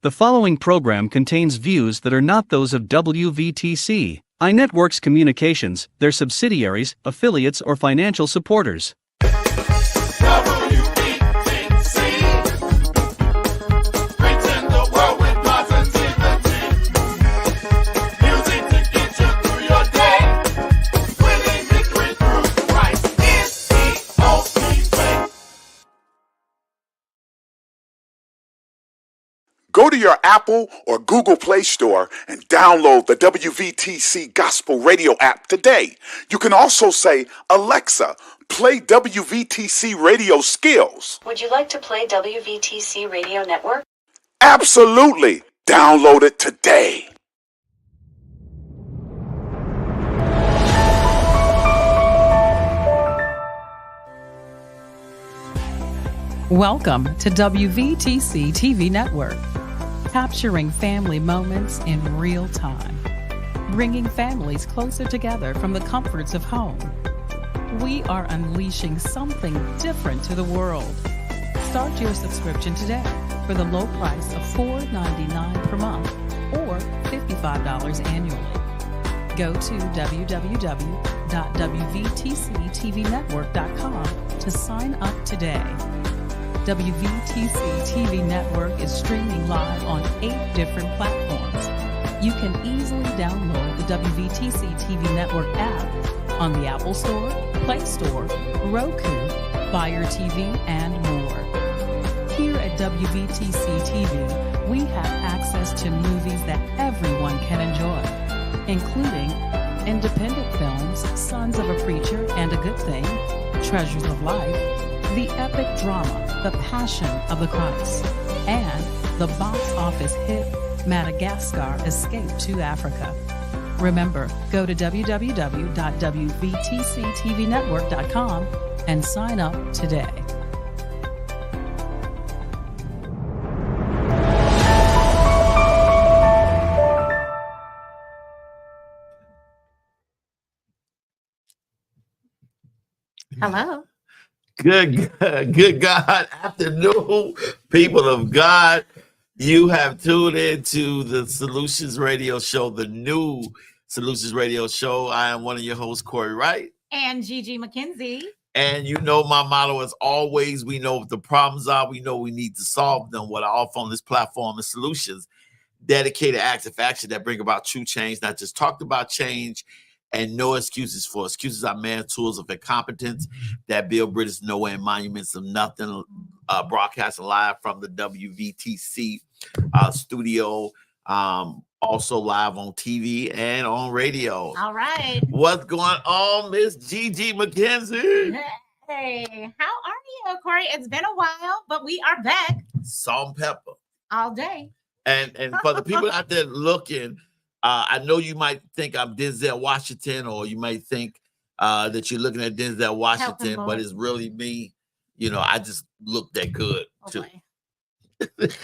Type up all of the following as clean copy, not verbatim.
The following program contains views that are not those of WVTC, iNetworks Communications, their subsidiaries, affiliates, or financial supporters. Go to your Apple or Google Play Store and download the WVTC Gospel Radio app today. You can also say, Alexa, play WVTC Radio Skills. Would you like to play WVTC Radio Network? Absolutely. Download it today. Welcome to WVTC TV Network, capturing family moments in real time, bringing families closer together from the comforts of home. We are unleashing something different to the world. Start your subscription today for the low price of $4.99 per month or $55 annually. Go to www.wvtctvnetwork.com to sign up today. WVTC TV Network is streaming live on 8 different platforms. You can easily download the WVTC TV Network app on the Apple Store, Play Store, Roku, Fire TV, and more. Here at WVTC TV, we have access to movies that everyone can enjoy, including independent films, Sons of a Preacher and a Good Thing, Treasures of Life, the epic drama, The Passion of the Christ, and the box office hit Madagascar Escape to Africa. Remember, go to www.wvtctvnetwork.com and sign up today. Hello. Good God afternoon, people of God. You have tuned into the Solutions Radio Show, the new Solutions Radio Show. I am one of your hosts, Pastor Wright. And Gigi McKenzie. And you know my motto is always, we know what the problems are. We know we need to solve them. What I offer on this platform is solutions, dedicated acts of action that bring about true change, not just talked about change, and no excuses for excuses are man tools of incompetence that build bridges nowhere and monuments of nothing. Broadcasting live from the WVTC studio, also live on TV and on radio. All right. What's going on, Miss Gigi McKenzie? Hey, how are you, Corey? It's been a while, but we are back. Salt and pepper. All day. And for the people out there looking, I know you might think I'm Denzel Washington, or you might think that you're looking at Denzel Washington, but it's really me. You know, I just look that good, too. Boy.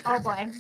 Oh, boy.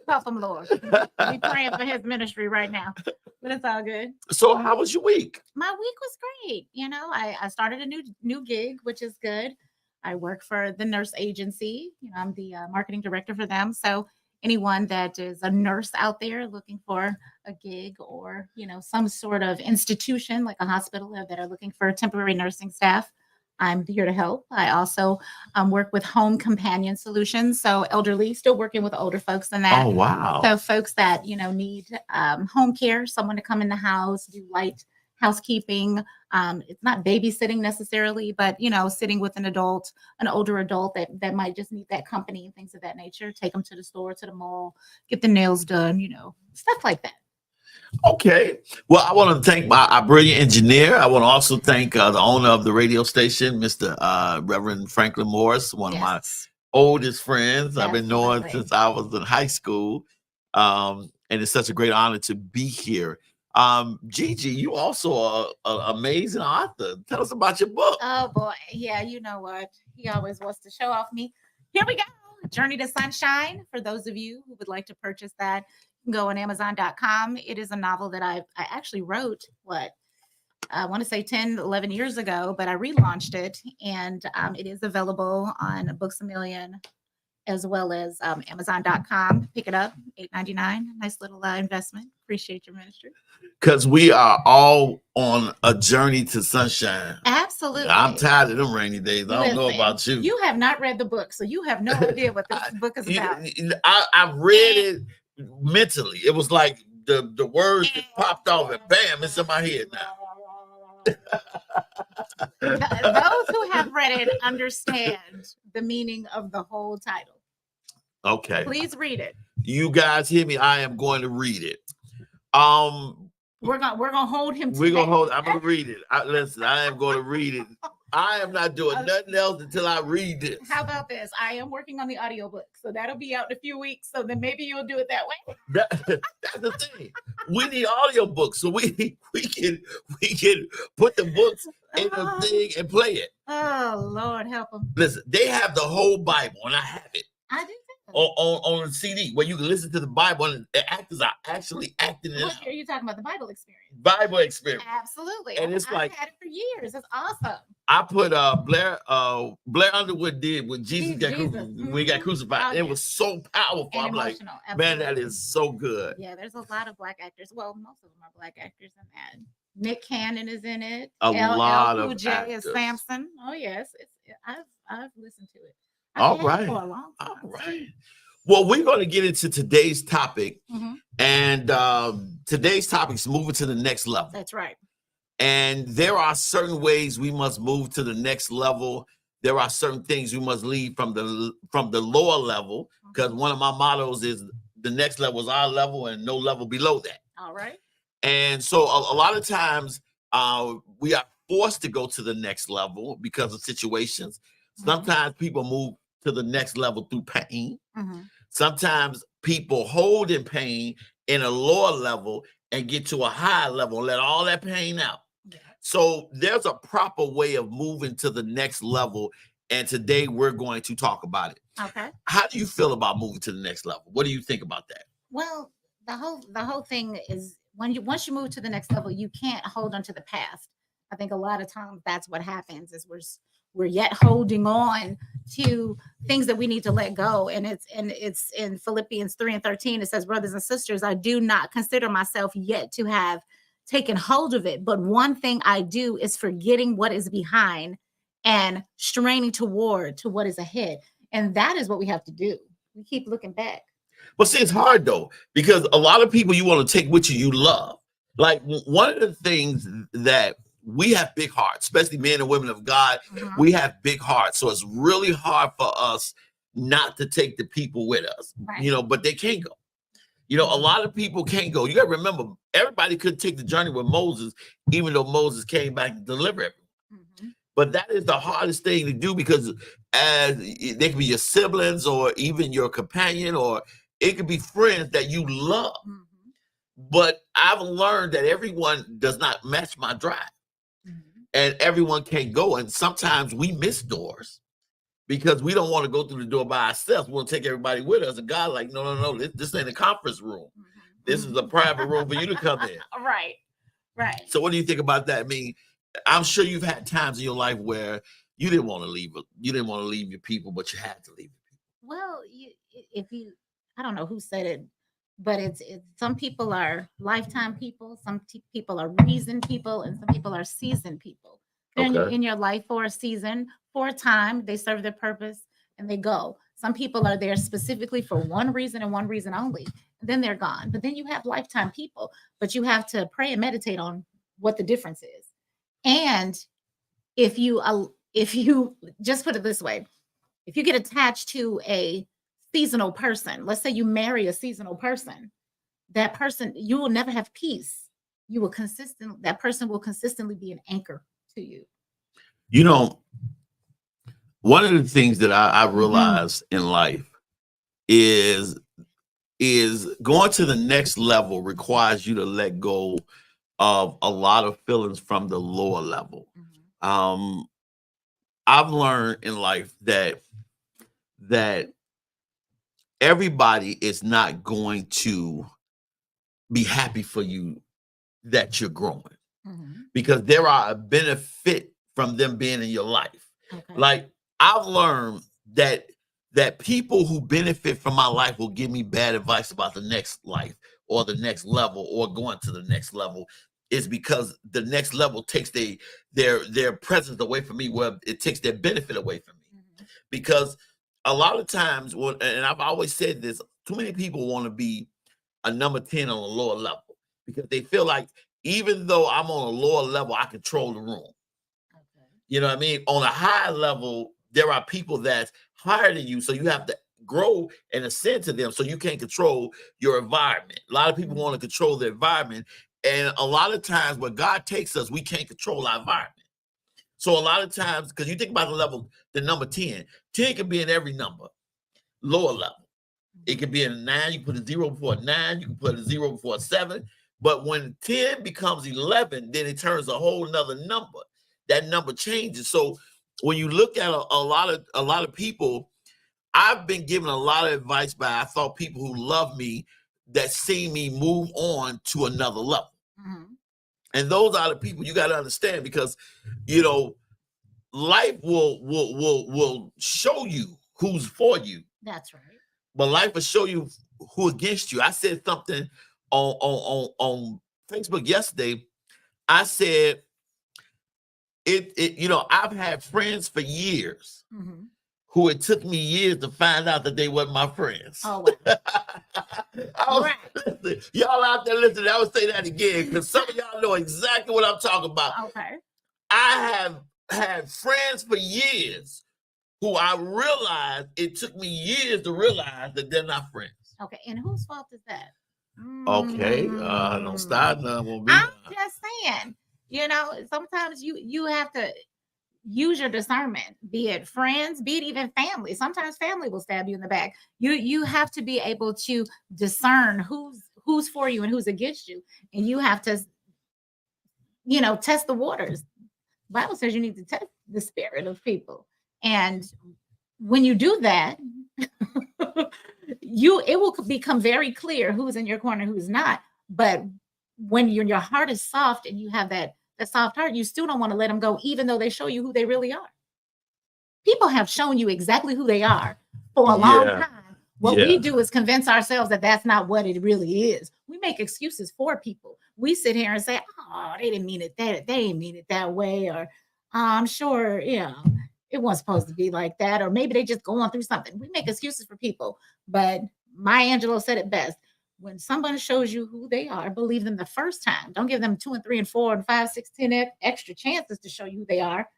Help him, Lord. We're praying for his ministry right now, but it's all good. So how was your week? My week was great. You know, I started a new gig, which is good. I work for the nurse agency. You know, I'm the marketing director for them. So anyone that is a nurse out there looking for a gig, or, you know, some sort of institution like a hospital that are looking for temporary nursing staff, I'm here to help. I also work with home companion solutions. So elderly, still working with older folks than that. Oh, wow. So folks that, you know, need home care, someone to come in the house, do light housekeeping. It's not babysitting necessarily, but, you know, sitting with an adult, an older adult that might just need that company and things of that nature. Take them to the store, to the mall, get the nails done, you know, stuff like that. Okay. Well, I want to thank our brilliant engineer. I want to also thank the owner of the radio station, Mr. Reverend Franklin Morris, one of my oldest friends. I've been knowing since I was in high school. And it's such a great honor to be here. Gigi, you also are an amazing author. Tell us about your book. Oh, boy. Yeah, you know what? He always wants to show off me. Here we go. Journey to Sunshine. For those of you who would like to purchase that, go on Amazon.com. It is a novel that I actually wrote, I want to say 10, 11 years ago, but I relaunched it, and it is available on Books A Million as well as Amazon.com. Pick it up, $8.99. Nice little investment. Appreciate your ministry. Because we are all on a journey to sunshine. Absolutely. I'm tired of them rainy days. I don't know about you. You have not read the book, so you have no idea what this book is about. I read it mentally. It was like the words just popped off and bam, it's in my head now. Those who have read it understand the meaning of the whole title. Okay. Please read it. You guys hear me? I am going to read it. We're gonna hold him. I'm gonna read it. Listen, I am going to read it. I am not doing nothing else until I read this. How about this? I am working on the audiobook, so that'll be out in a few weeks. So then maybe you'll do it that way. That's the thing. We need audiobooks, so we can put the books in the thing and play it. Oh Lord, help them. Listen, they have the whole Bible, and I have it. I do. On a CD where you can listen to the Bible and the actors are actually acting it out. Are you talking about the Bible experience? Bible experience. Absolutely. And it's I've had it for years. It's awesome. I put Blair Underwood did with Jesus when he got crucified. It was so powerful. And I'm like, absolutely. man, that is so good. Yeah, there's a lot of Black actors. Well, most of them are Black actors in that. Nick Cannon is in it. A lot of actors. Is Samson. Oh yes, I've listened to it. All right. For a long time. All right. Well, we're going to get into today's topic, and today's topic is moving to the next level. That's right. And there are certain ways we must move to the next level. There are certain things we must leave from the lower level, because one of my mottos is the next level is our level and no level below that. All right. And so a lot of times we are forced to go to the next level because of situations. Sometimes people move to the next level through pain. Sometimes people hold in pain in a lower level and get to a higher level and let all that pain out. Yeah. So there's a proper way of moving to the next level. And today we're going to talk about it. Okay. How do you feel about moving to the next level? What do you think about that? Well, the whole thing is once you move to the next level, you can't hold on to the past. I think a lot of times that's what happens is we're yet holding on to things that we need to let go. And it's in Philippians 3:13. It says, brothers and sisters, I do not consider myself yet to have taken hold of it. But one thing I do is forgetting what is behind and straining toward to what is ahead. And that is what we have to do. We keep looking back. But see, it's hard though, because a lot of people you want to take with you love. Like one of the things that we have big hearts, especially men and women of God. We have big hearts. So it's really hard for us not to take the people with us, but they can't go. A lot of people can't go. You got to remember, everybody couldn't take the journey with Moses, even though Moses came back and delivered everyone. But that is the hardest thing to do, because as they can be your siblings or even your companion, or it could be friends that you love. But I've learned that everyone does not match my drive. And everyone can't go. And sometimes we miss doors because we don't want to go through the door by ourselves. We want to take everybody with us. And God, like, no, this ain't a conference room. This is a private room for you to come in. Right. So what do you think about that? I mean, I'm sure you've had times in your life where you didn't want to leave. You didn't want to leave your people, but you had to leave your people. Well, I don't know who said it, but it's some people are lifetime people, some people are reasoned people, and some people are seasoned people. They're in your life for a season, for a time. They serve their purpose and they go. Some people are there specifically for one reason and one reason only, and then they're gone. But then you have lifetime people, but you have to pray and meditate on what the difference is. And if you just put it this way, if you get attached to a seasonal person, let's say you marry a seasonal person, that person, you will never have peace. That person will consistently be an anchor to you. One of the things that I realized in life is going to the next level requires you to let go of a lot of feelings from the lower level. I've learned in life that everybody is not going to be happy for you that you're growing, because there are a benefit from them being in your life. Like I've learned that that people who benefit from my life will give me bad advice about the next life or the next level or going to the next level is because the next level takes their presence away from me, where it takes their benefit away from me. Mm-hmm. Because a lot of times, and I've always said this, too many people want to be a number 10 on a lower level because they feel like even though I'm on a lower level, I control the room. Okay. You know what I mean? On a higher level, there are people that's higher than you, so you have to grow and ascend to them so you can't control your environment. A lot of people want to control their environment, and a lot of times when God takes us, we can't control our environment. So a lot of times, because you think about the level, the number 10 can be in every number, lower level. It can be in a 9, you put a 0 before a 9, you can put a 0 before a 7. But when 10 becomes 11, then it turns a whole nother number. That number changes. So when you look at a lot of people, I've been given a lot of advice by, I thought, people who love me that see me move on to another level. Mm-hmm. And those are the people you got to understand, because, you know, life will show you who's for you. That's right. But life will show you who against you. I said something on Facebook yesterday. I said, you know, I've had friends for years mm-hmm. who it took me years to find out that they weren't my friends. Oh, wow. Listen, y'all out there listening, I would say that again, because some of y'all know exactly what I'm talking about. Okay. I have had friends for years who I realized it took me years to realize that they're not friends. Okay, and whose fault is that? Okay, don't start none. I'm just saying, you know, sometimes you have to use your discernment, be it friends, be it even family. Sometimes family will stab you in the back. You have to be able to discern who's for you and who's against you, and you have to, you know, test the waters. The Bible says you need to test the spirit of people. And when you do that, it will become very clear who's in your corner, who's not. But when your heart is soft and you have that soft heart, you still don't want to let them go, even though they show you who they really are. People have shown you exactly who they are for a long time. What we do is convince ourselves that that's not what it really is. We make excuses for people. We sit here and say, "Oh, they didn't mean it that. They didn't mean it that way," or "I'm sure, you know, it wasn't supposed to be like that," or maybe they just going through something. We make excuses for people, but Maya Angelou said it best. When someone shows you who they are, believe them the first time. Don't give them 2 and 3 and 4 and 5, 6, 10 extra chances to show you who they are.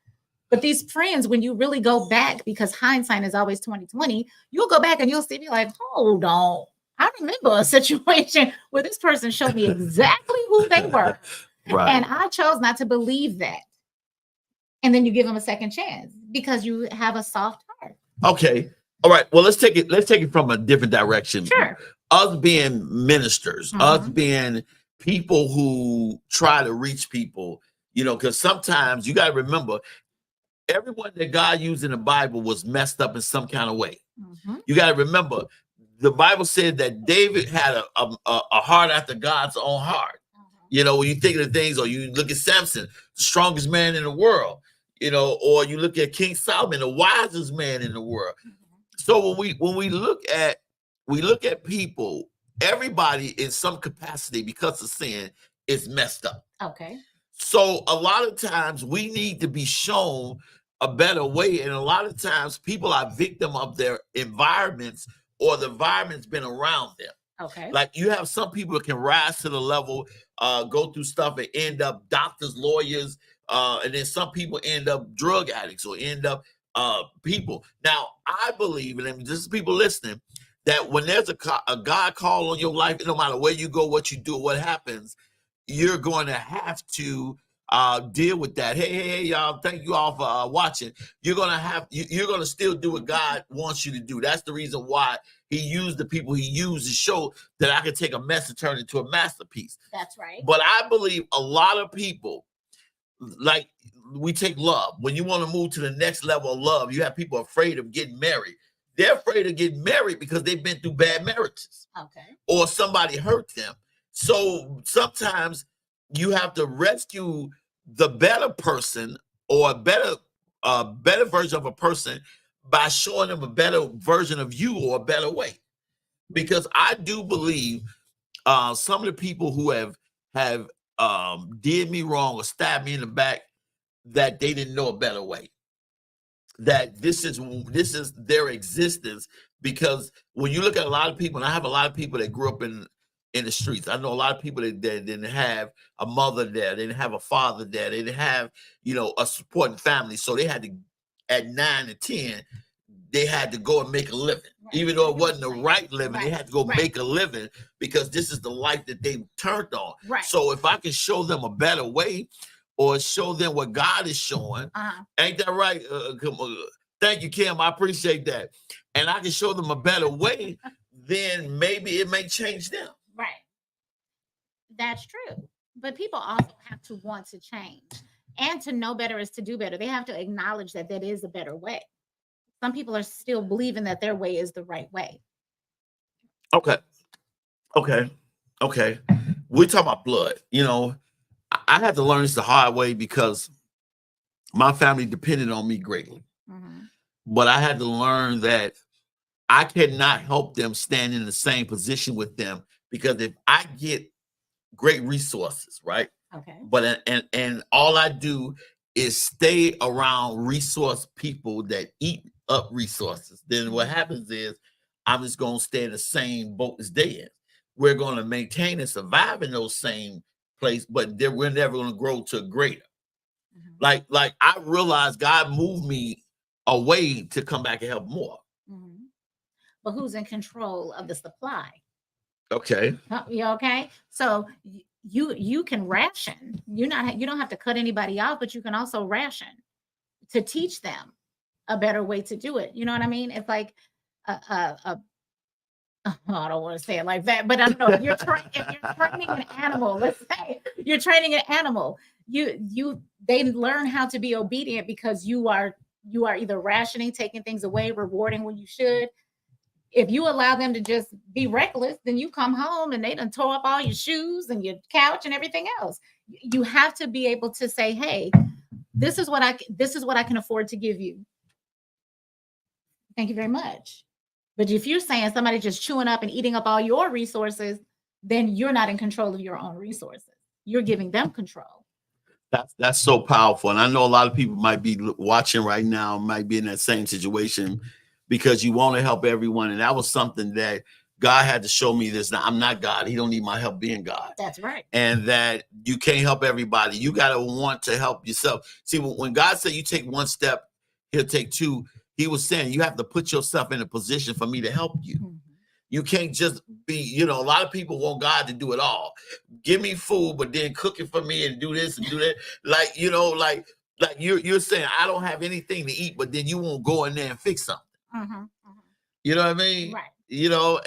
But these friends, when you really go back, because hindsight is always 20/20, you'll go back and you'll see me like, hold on. I remember a situation where this person showed me exactly who they were. Right. And I chose not to believe that. And then you give them a second chance because you have a soft heart. Okay. All right. Well, let's take it from a different direction. Sure. Us being ministers, mm-hmm. us being people who try to reach people, you know, because sometimes you got to remember, everyone that God used in the Bible was messed up in some kind of way. Mm-hmm. You got to remember, the Bible said that David had a heart after God's own heart. Mm-hmm. You know, when you think of the things, or you look at Samson, the strongest man in the world, you know, or you look at King Solomon, the wisest man in the world. Mm-hmm. So when we look at people, everybody in some capacity, because of sin, is messed up. Okay. So a lot of times we need to be shown a better way. And a lot of times people are victim of their environments, or the environment's been around them. Okay. Like you have some people that can rise to the level, go through stuff and end up doctors, lawyers, and then some people end up drug addicts or end up people. Now, I believe, and this is people listening, that when there's a God call on your life, no matter where you go, what you do, what happens, you're going to have to deal with that. Hey, y'all! Thank you all for watching. You're gonna still do what God wants you to do. That's the reason why He used the people He used to show that I could take a mess and turn it into a masterpiece. That's right. But I believe a lot of people, like we take love. When you want to move to the next level of love, you have people afraid of getting married. They're afraid of getting married because they've been through bad marriages. Okay. Or somebody hurt them. So sometimes you have to rescue the better person, or a better version of a person, by showing them a better version of you or a better way. Because I do believe some of the people who have did me wrong or stabbed me in the back, that they didn't know a better way. That this is their existence. Because when you look at a lot of people, and I have a lot of people that grew up in the streets. I know a lot of people that didn't have a mother there, they didn't have a father there, they didn't have, a supporting family. So they had to, at 9 and 10, they had to go and make a living. Right. Even though it wasn't the right living, right. They had to go make a living because this is the life that they turned on. Right. So if I can show them a better way or show them what God is showing, ain't that right? Thank you, Kim. I appreciate that. And I can show them a better way, then maybe it may change them. Right. That's true. But people also have to want to change. And to know better is to do better. They have to acknowledge that is a better way. Some people are still believing that their way is the right way. Okay. We're talking about blood. I had to learn this the hard way because my family depended on me greatly. Mm-hmm. But I had to learn that I cannot help them stand in the same position with them, because if I get great resources, right? Okay. But and all I do is stay around resource people that eat up resources, then what happens is I'm just going to stay in the same boat as they in. We're going to maintain and survive in those same place, but we're never going to grow to greater. Mm-hmm. Like I realized God moved me away to come back and help more. Mm-hmm. But who's in control of the supply? Okay. You okay? So you can ration. You don't have to cut anybody off, but you can also ration to teach them a better way to do it. You know what I mean? It's like I don't want to say it like that, but I don't know. If you're training an animal, let's say you're training an animal, they learn how to be obedient because you are either rationing, taking things away, rewarding when you should. If you allow them to just be reckless, then you come home and they done tore up all your shoes and your couch and everything else. You have to be able to say, hey, this is what I can afford to give you. Thank you very much. But if you're saying somebody just chewing up and eating up all your resources, then you're not in control of your own resources. You're giving them control. That's so powerful. And I know a lot of people might be watching right now, might be in that same situation because you want to help everyone. And that was something that God had to show me this. Now, I'm not God. He don't need my help being God. That's right. And that you can't help everybody. You got to want to help yourself. See, when God said you take one step, he'll take two. He was saying you have to put yourself in a position for me to help you. Mm-hmm. You can't just be, a lot of people want God to do it all. Give me food, but then cook it for me and do this and do that. Like you're saying, I don't have anything to eat, but then you won't go in there and fix something. Mm-hmm. Mm-hmm. You know what I mean? Right.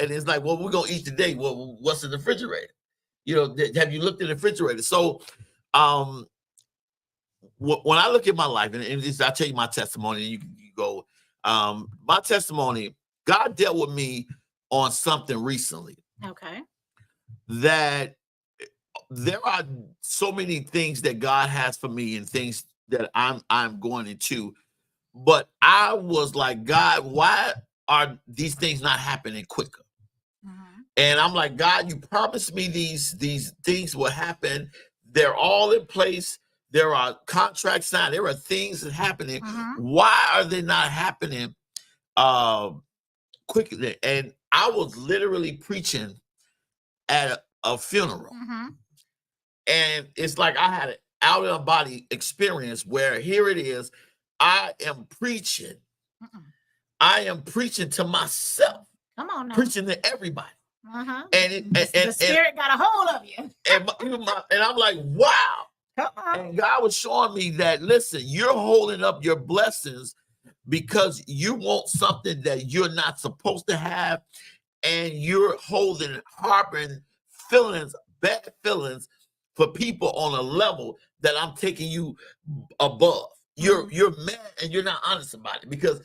And it's like, well, we're going to eat today. Well, what's in the refrigerator? Have you looked in the refrigerator? So when I look at my life, and I'll tell you my testimony, and you go, my testimony, God dealt with me on something recently. Okay. That there are so many things that God has for me and things that I'm going into. But I was like, God, why are these things not happening quicker? Mm-hmm. And I'm like, God, you promised me these things will happen. They're all in place. There are contracts signed. There are things that are happening. Mm-hmm. Why are they not happening quickly? And I was literally preaching at a funeral. Mm-hmm. And it's like I had an out-of-body experience where here it is. I am preaching. Mm-mm. I am preaching to myself. Come on now. Preaching to everybody. Uh-huh. And the spirit got a hold of you. And I'm like, wow. Come on. And God was showing me that, listen, you're holding up your blessings because you want something that you're not supposed to have. And you're harboring feelings, bad feelings for people on a level that I'm taking you above. You're mad and you're not honest about it. Because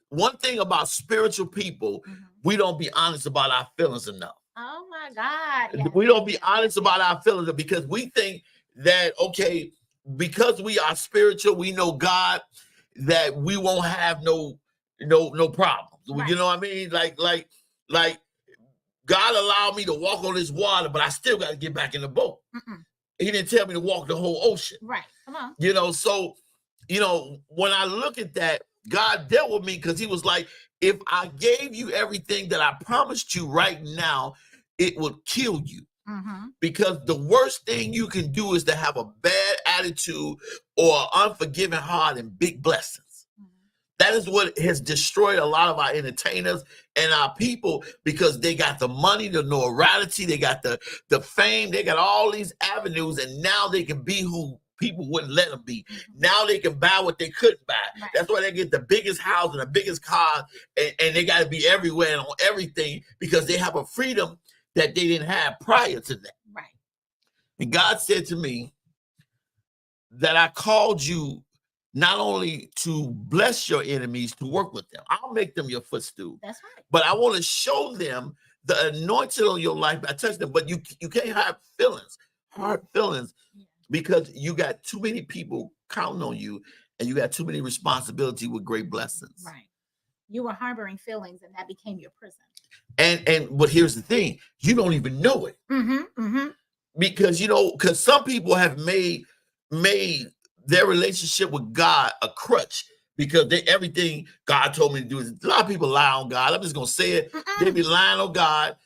one thing about spiritual people, mm-hmm. we don't be honest about our feelings enough. Oh my God. Yes. We don't be honest about our feelings because we think that, okay, because we are spiritual, we know God, that we won't have no no problem. Right. You know what I mean? Like God allowed me to walk on this water, but I still got to get back in the boat. He didn't tell me to walk the whole ocean. Right. Come on. You know, so, you know, when I look at that, God dealt with me because he was like, if I gave you everything that I promised you right now, it would kill you. Because the worst thing you can do is to have a bad attitude or an unforgiving heart and big blessings. That is what has destroyed a lot of our entertainers and our people, because they got the money, the notoriety, they got the fame, they got all these avenues, and now they can be who people wouldn't let them be. Now they can buy what they couldn't buy. Right. That's why they get the biggest house and the biggest car, and they got to be everywhere and on everything, because they have a freedom that they didn't have prior to that. Right. And God said to me that I called you not only to bless your enemies, to work with them. I'll make them your footstool. That's right. But I want to show them the anointing on your life. I touch them, but you can't have feelings, hard feelings, because you got too many people counting on you, and you got too many responsibility with great blessings. Right. You were harboring feelings, and that became your prison. But here's the thing: you don't even know it. Because, you know, because some people have made their relationship with God a crutch, because everything God told me to do is, a lot of people lie on God. I'm just gonna say it. They be lying on God.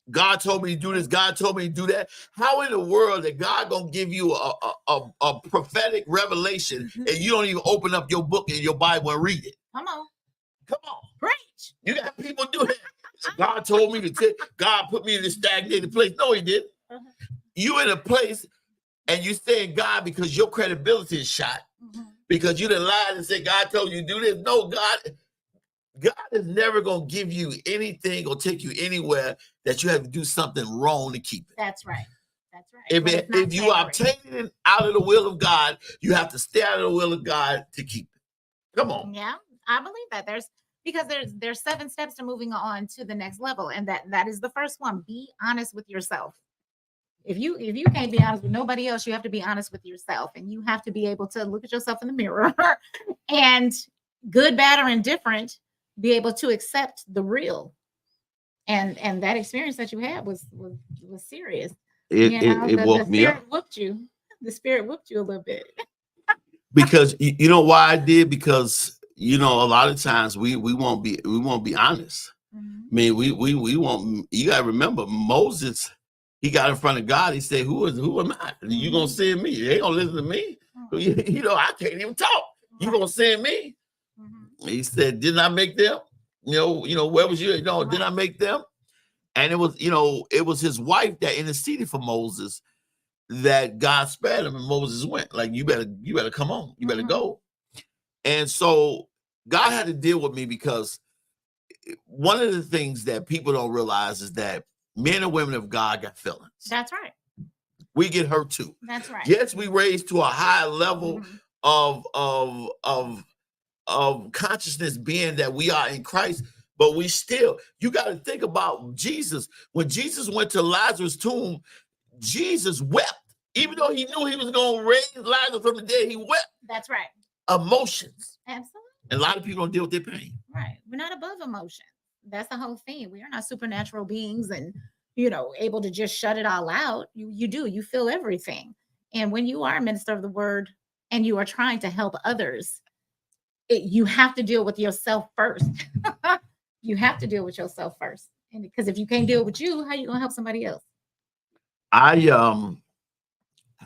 God told me to do this. God told me to do that. How in the world that God gonna give you a prophetic revelation and you don't even open up your book and your Bible and read it? Come on. Preach. You got people do that. God told me to God put me in this stagnated place. No, he didn't. You in a place and you saying God because your credibility is shot. Because you done lied and said God told you to do this. No, God is never gonna give you anything or take you anywhere that you have to do something wrong to keep it. That's right. That's right. If you are obtaining it out of the will of God, you have to stay out of the will of God to keep it. Come on. Yeah, I believe that. There's 7 steps to moving on to the next level, and that is the first one. Be honest with yourself. If you can't be honest with nobody else, you have to be honest with yourself, and you have to be able to look at yourself in the mirror and, good, bad, or indifferent, be able to accept the real. And that experience that you had was serious. It woke me up. The spirit whooped you a little bit. Because you know why I did? Because, you know, a lot of times we won't be honest. I mean, we won't. You gotta remember, Moses, he got in front of God. He said, "Who am I? You gonna send me? They ain't gonna listen to me. You know, I can't even talk. You gonna send me?" He said, "Didn't I make them? You know, where was you? No, didn't I make them?" And it was, you know, it was his wife that interceded for Moses, that God spared him, and Moses went. Like, you better come on. You better go. And so God had to deal with me, because one of the things that people don't realize is that men and women of God got feelings. That's right. We get hurt too. That's right. Yes, we raised to a high level of consciousness, being that we are in Christ, but we still, you got to think about Jesus. When Jesus went to Lazarus' tomb, Jesus wept. Even though he knew he was going to raise Lazarus from the dead, he wept. That's right. Emotions. Absolutely. And a lot of people don't deal with their pain. Right. We're not above emotion. That's the whole thing. We are not supernatural beings and, you know, able to just shut it all out. You feel everything. And when you are a minister of the word and you are trying to help others, you have to deal with yourself first. You have to deal with yourself first. And because if you can't deal with you, how are you going to help somebody else? I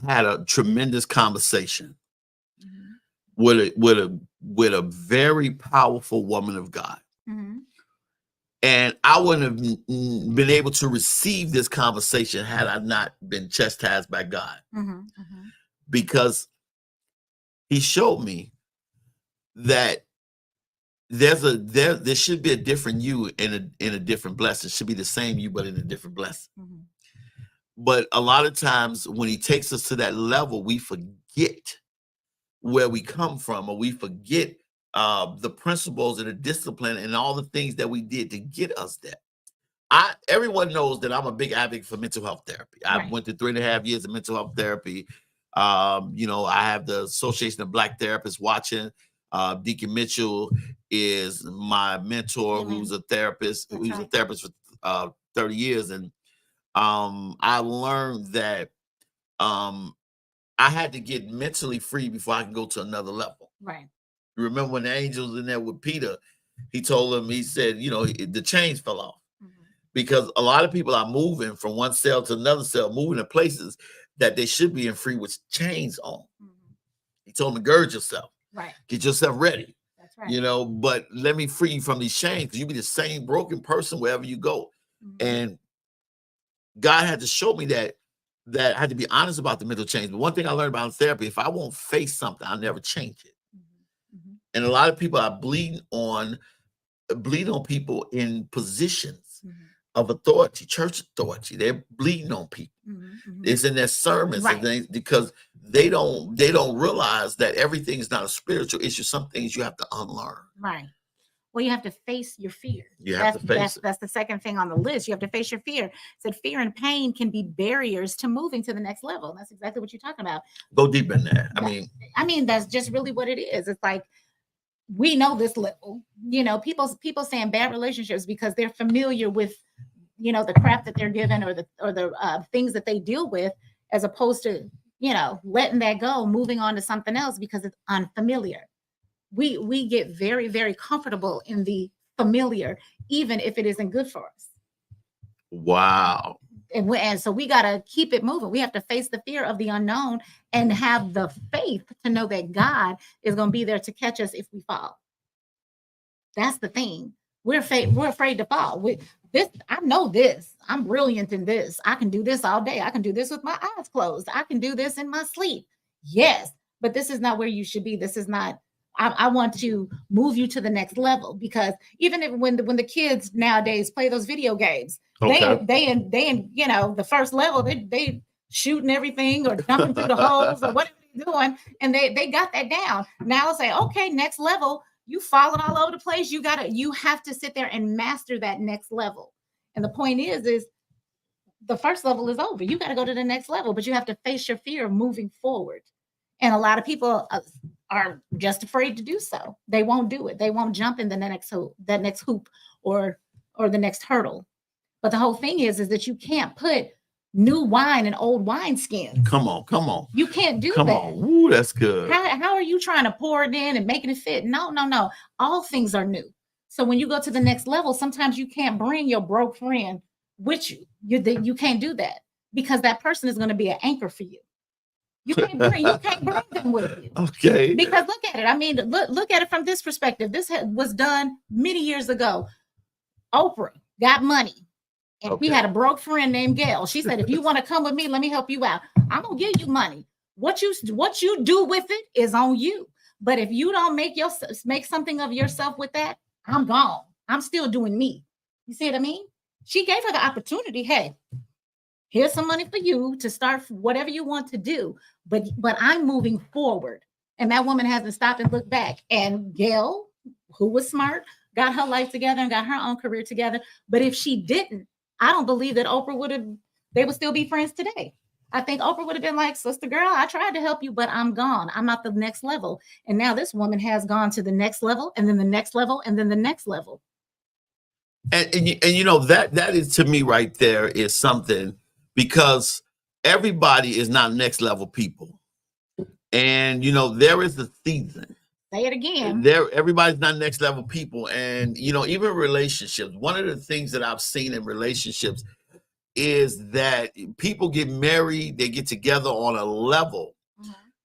had a tremendous conversation with a very powerful woman of God. And I wouldn't have been able to receive this conversation had I not been chastised by God. Because he showed me that there should be a different you in a different blessing. It should be the same you, but in a different blessing. But a lot of times when he takes us to that level, we forget where we come from, or we forget the principles and the discipline and all the things that we did to get us there. Everyone knows that I'm a big advocate for mental health therapy. I went through 3.5 years of mental health therapy. You know, I have the Association of Black Therapists watching. Deacon Mitchell is my mentor, who's a therapist, who's a therapist for 30 years. And I learned that I had to get mentally free before I can go to another level. Right. You remember when the angel was in there with Peter, he told him, he said, you know, the chains fell off. Because a lot of people are moving from one cell to another cell, moving to places that they should be in free with chains on. He told them to gird yourself. Right. Get yourself ready. That's right. You know, but let me free you from these chains, because you be the same broken person wherever you go. And God had to show me that I had to be honest about the mental change. But one thing I learned about therapy, if I won't face something, I'll never change it. And a lot of people are bleeding on people in positions of authority, church authority. They're bleeding on people. It's in their sermons and things, because they don't realize that everything is not a spiritual issue. Some things you have to unlearn. Right. Well, you have to face your fear. You have to face it. That's the second thing on the list. You have to face your fear. Said fear and pain can be barriers to moving to the next level. That's exactly what you're talking about. Go deep in there. I mean, that's just really what it is. It's like, we know this level. You know, people say in bad relationships because they're familiar with, you know, the crap that they're given or the things that they deal with, as opposed to, you know, letting that go, moving on to something else because it's unfamiliar. We get very, very comfortable in the familiar, even if it isn't good for us. Wow. And so we got to keep it moving. We have to face the fear of the unknown and have the faith to know that God is going to be there to catch us if we fall. That's the thing. We're afraid to fall. I know this. I'm brilliant in this. I can do this all day. I can do this with my eyes closed. I can do this in my sleep. Yes, but this is not where you should be. This is not. I want to move you to the next level, because even if when the kids nowadays play those video games, they you know, the first level, they shooting everything or jumping through the holes or whatever they're doing, and they got that down. Now say, okay, next level. You falling all over the place. You have to sit there and master that next level. And the point is the first level is over. You got to go to the next level, but you have to face your fear of moving forward. And a lot of people are just afraid to do so. They won't do it. They won't jump in that next hoop or the next hurdle. But the whole thing is that you can't put new wine in old wineskins. Come on. You can't do that. Come on. Ooh, that's good. How are you trying to pour it in and making it fit? No. All things are new. So when you go to the next level, sometimes you can't bring your broke friend with you. You can't do that, because that person is going to be an anchor for you. You can't bring them with you. Okay. Because look at it. I mean, look at it from this perspective. This was done many years ago. Oprah got money. And we had a broke friend named Gail. She said, if you want to come with me, let me help you out. I'm going to give you money. What you do with it is on you. But if you don't make something of yourself with that, I'm gone. I'm still doing me. You see what I mean? She gave her the opportunity. Hey, here's some money for you to start whatever you want to do. But I'm moving forward. And that woman hasn't stopped and looked back. And Gail, who was smart, got her life together and got her own career together. But if she didn't, I don't believe that they would still be friends today. I think Oprah would have been like, sister girl, I tried to help you, but I'm gone. I'm at the next level. And now this woman has gone to the next level, and then the next level, and then the next level. And you know, that is, to me right there, is something, because everybody is not next level people. And, you know, there is a season. Say it again. Everybody's not next level people. And, you know, even relationships, one of the things that I've seen in relationships is that people get married, they get together on a level,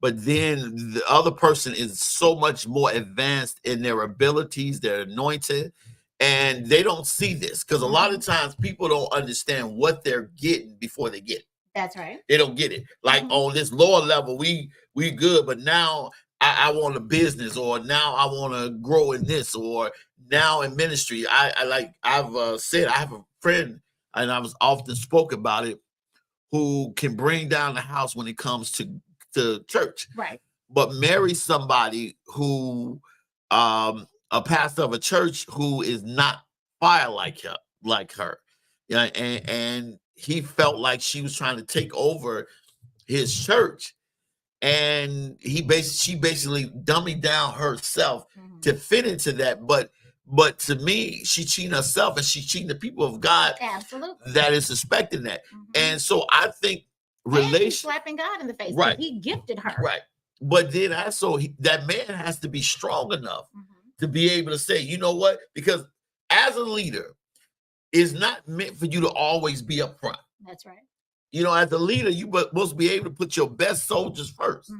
but then the other person is so much more advanced in their abilities, their anointing, and they don't see this, because a lot of times people don't understand what they're getting before they get it. That's right. They don't get it. Like on this lower level, we good, but now I want a business, or now I want to grow in this, or now in ministry. I've said, I have a friend, and I was often spoke about it, who can bring down the house when it comes to church. Right. But marry somebody who, a pastor of a church who is not fire like her. Yeah, and he felt like she was trying to take over his church. and she basically dummied down herself to fit into that. But to me, she cheating herself, and she's cheating the people of God. Absolutely. That is suspecting that. And so I think slapping God in the face. Right. He gifted her. Right. But then also that man has to be strong enough to be able to say, you know what? Because as a leader, it's not meant for you to always be up front. That's right. You know, as a leader, you must be able to put your best soldiers first.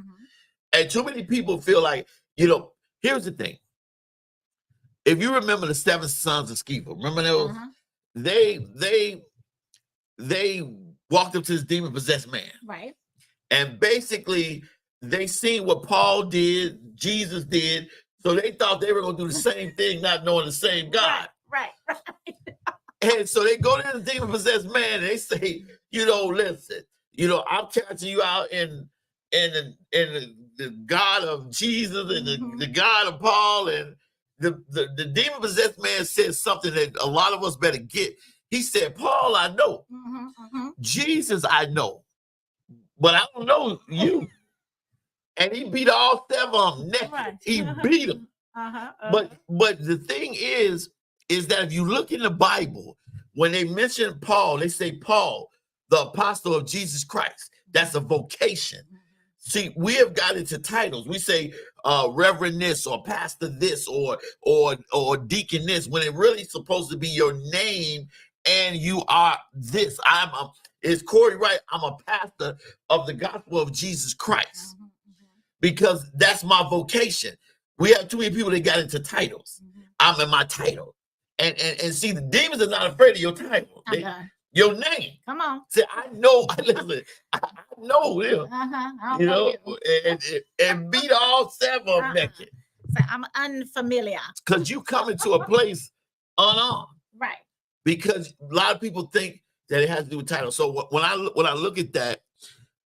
And too many people feel like, you know, here's the thing. If you remember the 7 sons of Sceva, remember those? They walked up to this demon-possessed man. Right. And basically, they seen what Paul did, Jesus did, so they thought they were going to do the same thing, not knowing the same God. Right. And so they go to the demon-possessed man, and they say, you know, listen, you know, I'm catching you out in the God of Jesus and the God of Paul. And the demon-possessed man said something that a lot of us better get. He said, Paul, I know. Jesus, I know. But I don't know you. And he beat all 7 of them naked. Right. He beat them. But the thing is that if you look in the Bible, when they mention Paul, they say Paul, the apostle of Jesus Christ. That's a vocation. See, we have got into titles. We say reverend this or pastor this or deacon this, when it really supposed to be your name, and you are this. It's Corey Wright. I'm a pastor of the gospel of Jesus Christ. Because that's my vocation. We have too many people that got into titles. I'm in my title. And see, the demons are not afraid of your title. Your name. Come on. See, I know, listen, I know him. You know, and beat all 7 of them naked. So I'm unfamiliar. Because you come into a place unarmed. Right. Because a lot of people think that it has to do with title. So when I look at that,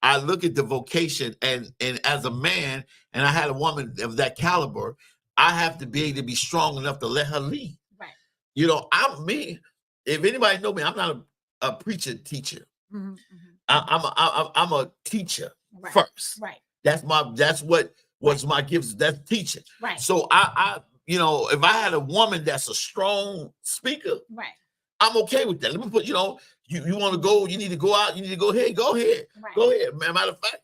I look at the vocation, and as a man, and I had a woman of that caliber, I have to be able to be strong enough to let her lead. Right. You know, I'm me. If anybody know me, I'm not a preacher teacher. I'm a teacher first. Right. That's what's my gifts. That's teaching. Right. So I you know, if I had a woman that's a strong speaker, right, I'm okay with that. Let me put, you know, you want to go, you need to go out, you need to go ahead, go ahead. Right. Go ahead. Matter of fact,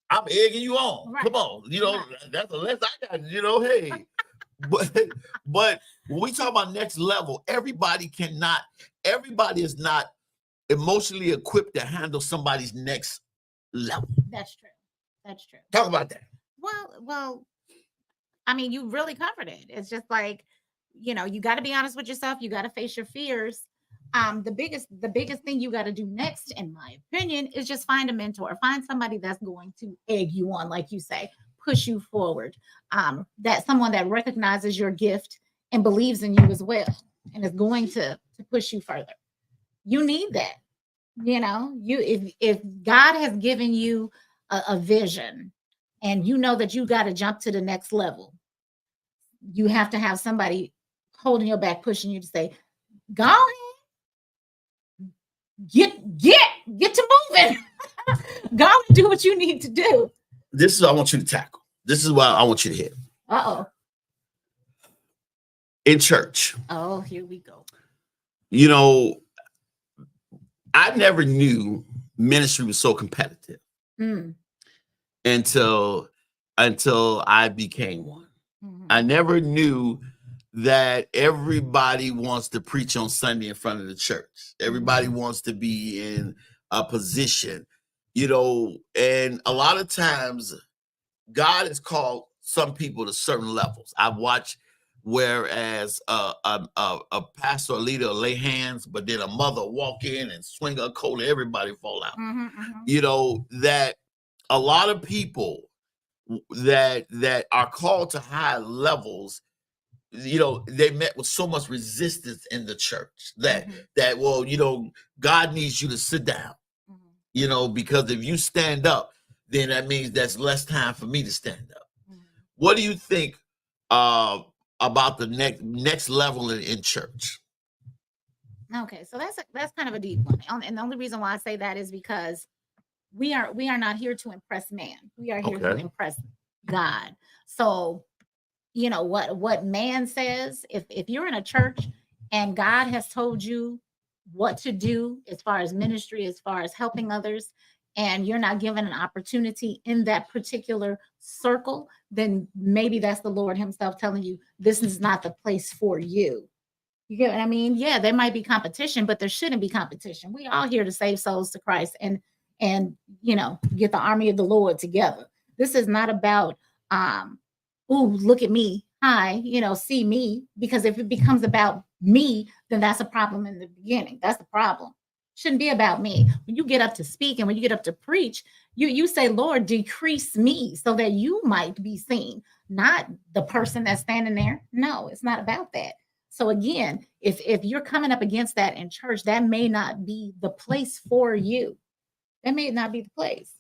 I'm egging you on. Right. Come on. You know, that's the less I got, you know, hey. but when we talk about next level, everybody is not emotionally equipped to handle somebody's next level. That's true. That's true. Talk about that. Well, I mean, you really covered it. It's just like, you know, you got to be honest with yourself. You got to face your fears. The biggest thing you got to do next, in my opinion, is just find a mentor. Find somebody that's going to egg you on, like you say, push you forward. That someone that recognizes your gift and believes in you as well, and is going to push you further. You need that. You know, if God has given you a vision, and you know that you got to jump to the next level, you have to have somebody holding your back, pushing you to say, go ahead, get to moving. Go and do what you need to do. This is what I want you to tackle. This is what I want you to hit. Uh-oh. In church. Oh, here we go. You know, I never knew ministry was so competitive. Until I became one. I never knew that everybody wants to preach on Sunday in front of the church. Everybody wants to be in a position, you know, and a lot of times God has called some people to certain levels. I've watched whereas a pastor or leader lay hands, but then a mother walk in and swing her coat and everybody fall out. You know, that a lot of people that are called to high levels, you know, they met with so much resistance in the church that well, you know, God needs you to sit down, you know, because if you stand up, then that means that's less time for me to stand up. What do you think about the next level in church? Okay, so that's kind of a deep one, and the only reason why I say that is because we are not here to impress man. We are here to Okay. impress God. So, you know what man says, if you're in a church and God has told you what to do as far as ministry, as far as helping others, and you're not given an opportunity in that particular circle, then maybe that's the Lord himself telling you this is not the place for you. You get what I mean? Yeah, there might be competition, but there shouldn't be competition. We all here to save souls to Christ and get the army of the Lord together. This is not about ooh, look at me. Hi, see me. Because if it becomes about me, then that's a problem in the beginning. That's the problem. Shouldn't be about me. When you get up to speak and when you get up to preach, you say, Lord, decrease me so that you might be seen, not the person that's standing there. No, it's not about that. So again, if you're coming up against that in church, that may not be the place for you. That may not be the place.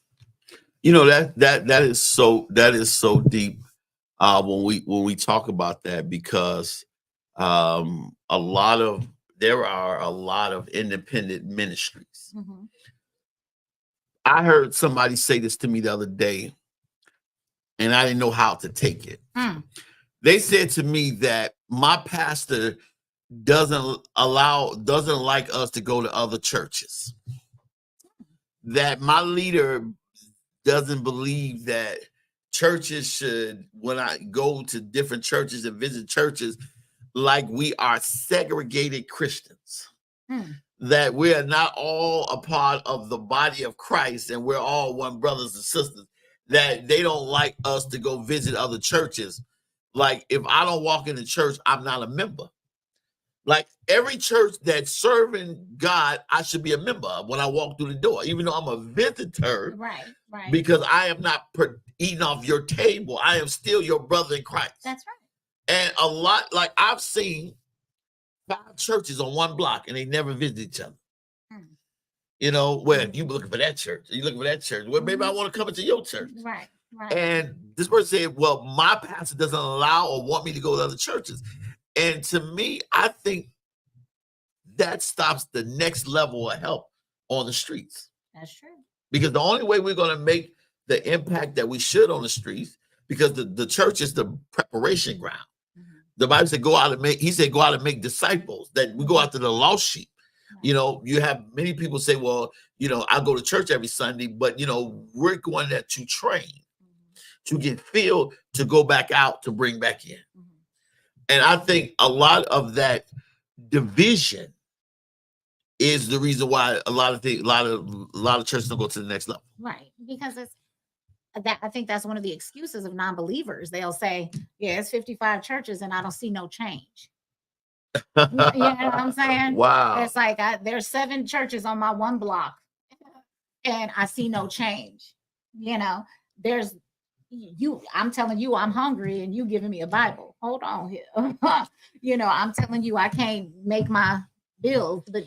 That is so deep when we talk about that, because there are a lot of independent ministries. Mm-hmm. I heard somebody say this to me the other day, and I didn't know how to take it. They said to me that my pastor doesn't like us to go to other churches. That my leader doesn't believe that churches should, when I go to different churches and visit churches, like we are segregated Christians. That we are not all a part of the body of Christ and we're all one brothers and sisters. That they don't like us to go visit other churches. Like if I don't walk in the church, I'm not a member. Like every church that's serving God, I should be a member of when I walk through the door, even though I'm a visitor. Right. Because I am not eating off your table. I am still your brother in Christ. That's right. And a lot, like I've seen 5 churches on one block and they never visit each other. Well, you looking for that church. You looking for that church. Well, maybe I want to come into your church. Right. And this person said, well, my pastor doesn't allow or want me to go to other churches. And to me, I think that stops the next level of help on the streets. That's true. Because the only way we're going to make the impact that we should on the streets, because the church is the preparation ground. The Bible said, go out and make disciples, that we go after the lost sheep. You have many people say, well, I go to church every Sunday, but, we're going there to train, to get filled, to go back out, to bring back in. And I think a lot of that division is the reason why a lot of churches don't go to the next level. Right. Because I think that's one of the excuses of non-believers. They'll say, yeah, it's 55 churches and I don't see no change. You know what I'm saying? Wow. It's like there's 7 churches on my one block and I see no change. There's I'm telling you I'm hungry and you giving me a Bible. Hold on here. I'm telling you I can't make my bills, but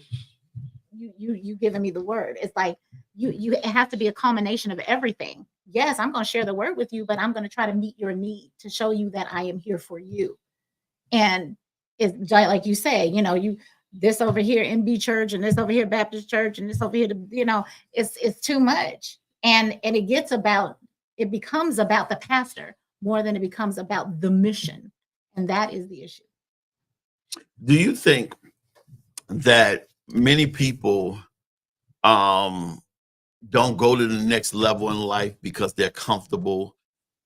you giving me the word. It's like you have to be a culmination of everything. Yes, I'm going to share the word with you, but I'm going to try to meet your need to show you that I am here for you. And it's like you say, this over here MB Church and this over here Baptist Church and this over here, it's too much. And it becomes about the pastor more than it becomes about the mission. And that is the issue. Do you think that many people don't go to the next level in life because they're comfortable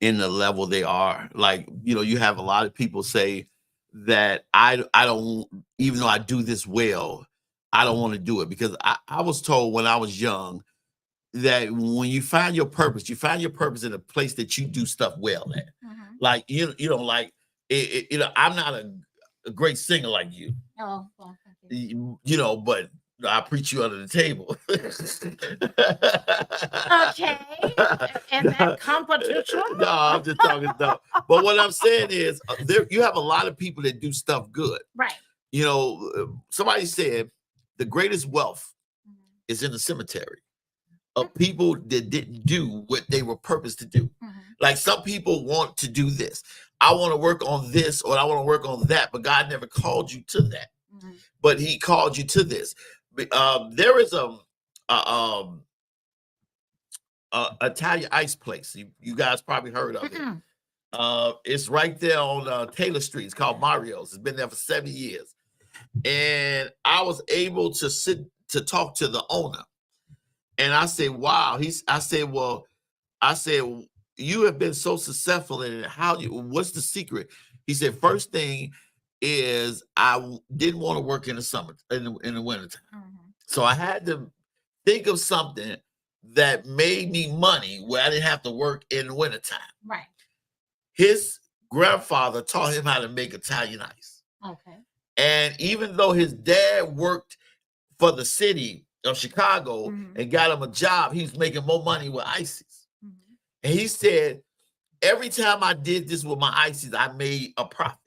in the level they are? Like, you have a lot of people say that I don't, even though I do this well, I don't want to do it, because I was told when I was young that when you find your purpose in a place that you do stuff well at. Like, I'm not a great singer like you. Oh, well, but I preach you under the table. Okay. And that competition? No, I'm just talking stuff. But what I'm saying is, you have a lot of people that do stuff good. Right. Somebody said the greatest wealth is in the cemetery of people that didn't do what they were purposed to do. Like some people want to do this. I want to work on this or I want to work on that, but God never called you to that. But he called you to this. There is Italian ice place. You guys probably heard of it. It's right there on Taylor Street. It's called Mario's. It's been there for 7 years. And I was able to sit to talk to the owner. And I said, wow. I said, you have been so successful in it. What's the secret? He said, first thing is I didn't want to work in the summer, in the wintertime. So I had to think of something that made me money where I didn't have to work in the wintertime. Right. His grandfather taught him how to make Italian ice. Okay. And even though his dad worked for the city of Chicago and got him a job, he was making more money with ices. And he said, every time I did this with my ices, I made a profit.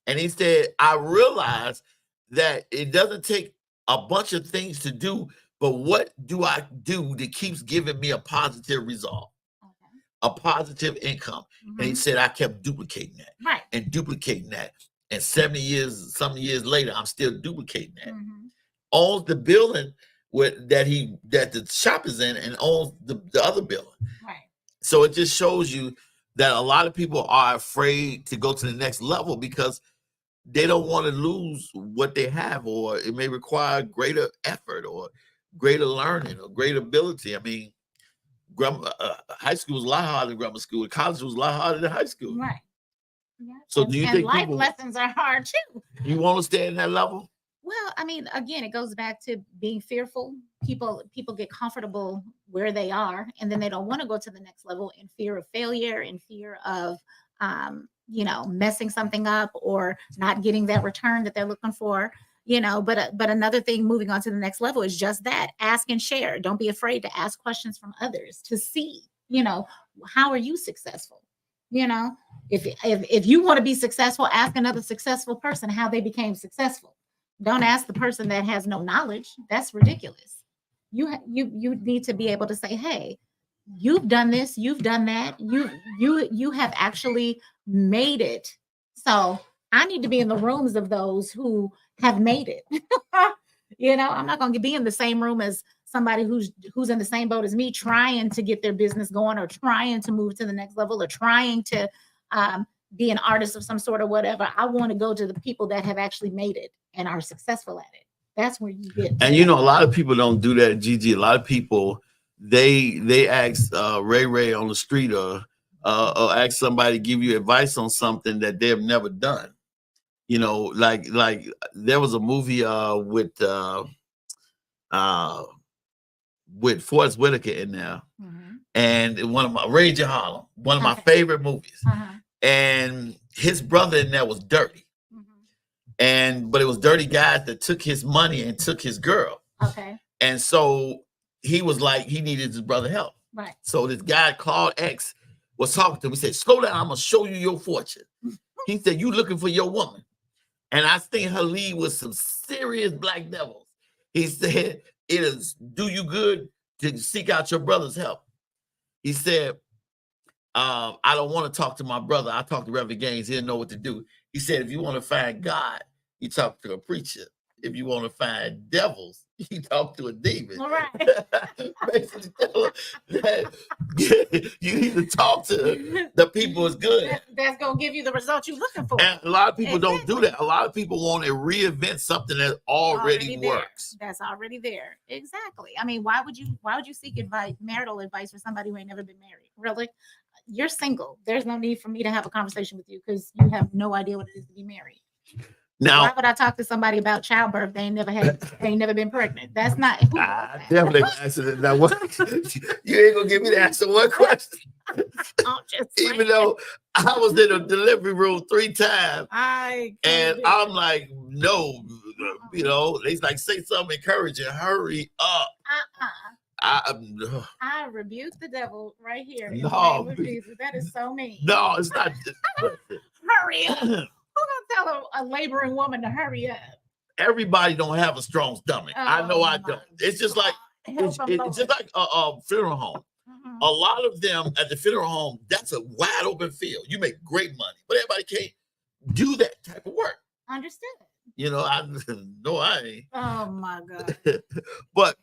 And he said, I realized that it doesn't take a bunch of things to do, but what do I do that keeps giving me a positive result, a positive income? And he said, I kept duplicating that and duplicating that. And 70 years, some years later, I'm still duplicating that. Owns the building that the shop is in and owns the other building. Right. So it just shows you that a lot of people are afraid to go to the next level because they don't want to lose what they have, or it may require greater effort or greater learning or greater ability. I mean, high school was a lot harder than grammar school. College was a lot harder than high school. Right. Yeah. So do you think life lessons are hard too? You want to stay in that level? Well, I mean, again, it goes back to being fearful. People get comfortable where they are, and then they don't want to go to the next level in fear of failure, in fear of messing something up or not getting that return that they're looking for. But another thing moving on to the next level is just that. Ask and share. Don't be afraid to ask questions from others to see, how are you successful? If you want to be successful, ask another successful person how they became successful. Don't ask the person that has no knowledge. That's ridiculous. You need to be able to say, hey, you've done this, you've done that. You have actually made it. So I need to be in the rooms of those who have made it. I'm not going to be in the same room as somebody who's in the same boat as me, trying to get their business going or trying to move to the next level or trying to be an artist of some sort or whatever. I want to go to the people that have actually made it and are successful at it. That's where you get. And a lot of people don't do that, Gigi. A lot of people they ask Ray on the street or ask somebody to give you advice on something that they've never done. Like there was a movie with Forrest Whitaker in there, and one of my Rage in Harlem, one of my favorite movies. And his brother in there was dirty. But it was dirty guys that took his money and took his girl. Okay. And so he was like, he needed his brother help. Right. So this guy called X was talking to him. He said, slow down, I'm gonna show you your fortune. He said, you looking for your woman. And I think her lead was some serious black devils. He said, it is do you good to seek out your brother's help. He said, I don't want to talk to my brother. I talk to Reverend Gaines. He didn't know what to do. He said, if you want to find God, you talk to a preacher. If you want to find devils, you talk to a demon. All right. Basically, you need to talk to the people is good. That's going to give you the results you're looking for. And a lot of people don't do that. A lot of people want to reinvent something that already works. That's already there. Exactly. I mean, why would you seek marital advice for somebody who ain't never been married? Really? You're single. There's no need for me to have a conversation with you because you have no idea what it is to be married. Now, why would I talk to somebody about childbirth? They ain't never been pregnant. That's not. Definitely answer that. What you ain't gonna give me the answer one question. Even though I was in a delivery room 3 times, and I'm like, no, they like say something encouraging. Hurry up. I rebuke the devil right here. In the name of Jesus. That is so mean. No, it's not. Hurry up. Who gonna tell a laboring woman to hurry up? Everybody don't have a strong stomach. I know I don't. It's just like it's just like a funeral home. A lot of them at the funeral home, that's a wide open field. You make great money, but everybody can't do that type of work. Understood. I ain't. Oh my God. but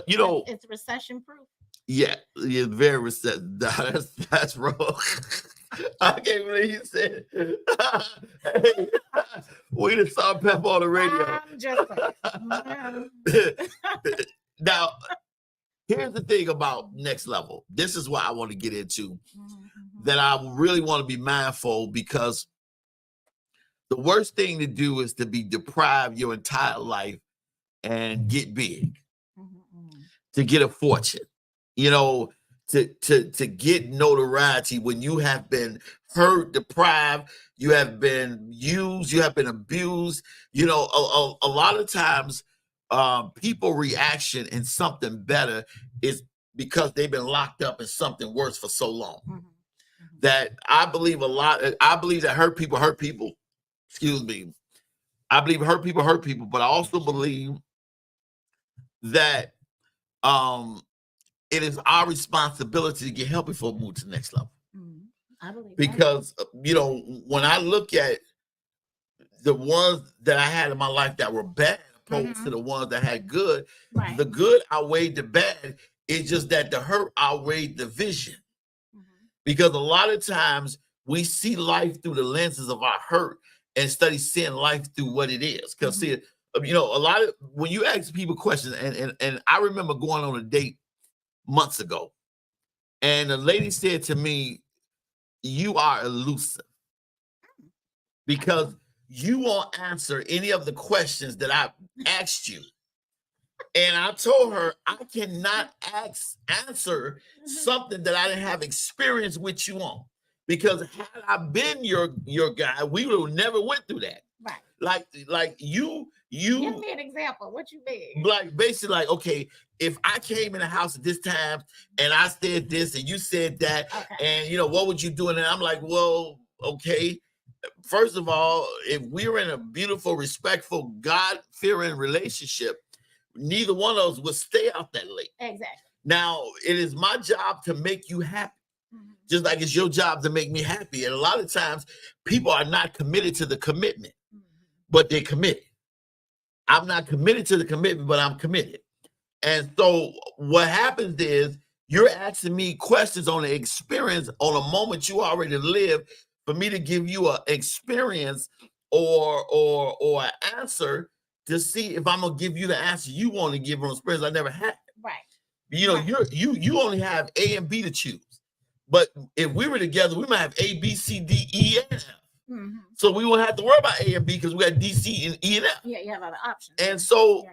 it's recession proof. Yeah, you're very receptive. That's wrong. I can't believe you said it. Hey, we just saw Pep on the radio. I'm just Now, here's the thing about next level. This is what I want to get into, that I really want to be mindful, because the worst thing to do is to be deprived your entire life and get big, to get a fortune, you know, to get notoriety when you have been hurt, deprived, you have been used, you have been abused. You know, a lot of times people reaction in something better is because they've been locked up in something worse for so long. That I believe that hurt people. Excuse me. I believe hurt people, but I also believe that it is our responsibility to get help before we move to the next level. I believe Because you know, when I look at the ones that I had in my life that were bad opposed to the ones that had good, the good outweighed the bad. It's just that the hurt outweighed the vision. Because a lot of times we see life through the lenses of our hurt instead of seeing life through what it is. Because see, you know, a lot of when you ask people questions, and I remember going on a date months ago, and the lady said to me, "You are elusive because you won't answer any of the questions that I asked you." And I told her, I cannot answer something that I didn't have experience with you on. Because had I been your guy, we would have never went through that. Right. Like you Give me an example. What you mean? Like basically like, okay, if I came in the house at this time and I said this and you said that, and you know, what would you do? And I'm like, well, okay. First of all, if we were in a beautiful, respectful, God-fearing relationship, neither one of us would stay out that late. Exactly. Now, it is my job to make you happy, just like it's your job to make me happy. And a lot of times, people are not committed to the commitment, but they're committed. I'm not committed to the commitment, but I'm committed. And so what happens is you're asking me questions on the experience, on a moment you already lived, for me to give you an experience or an answer to see if I'm gonna give you the answer you want to give on experience I never had. Right. You know, you only have A and B to choose. But if we were together, we might have A, B, C, D, E, and F. So we won't have to worry about A and B because we got D, C, and E and F. Yeah, you have other options. And so,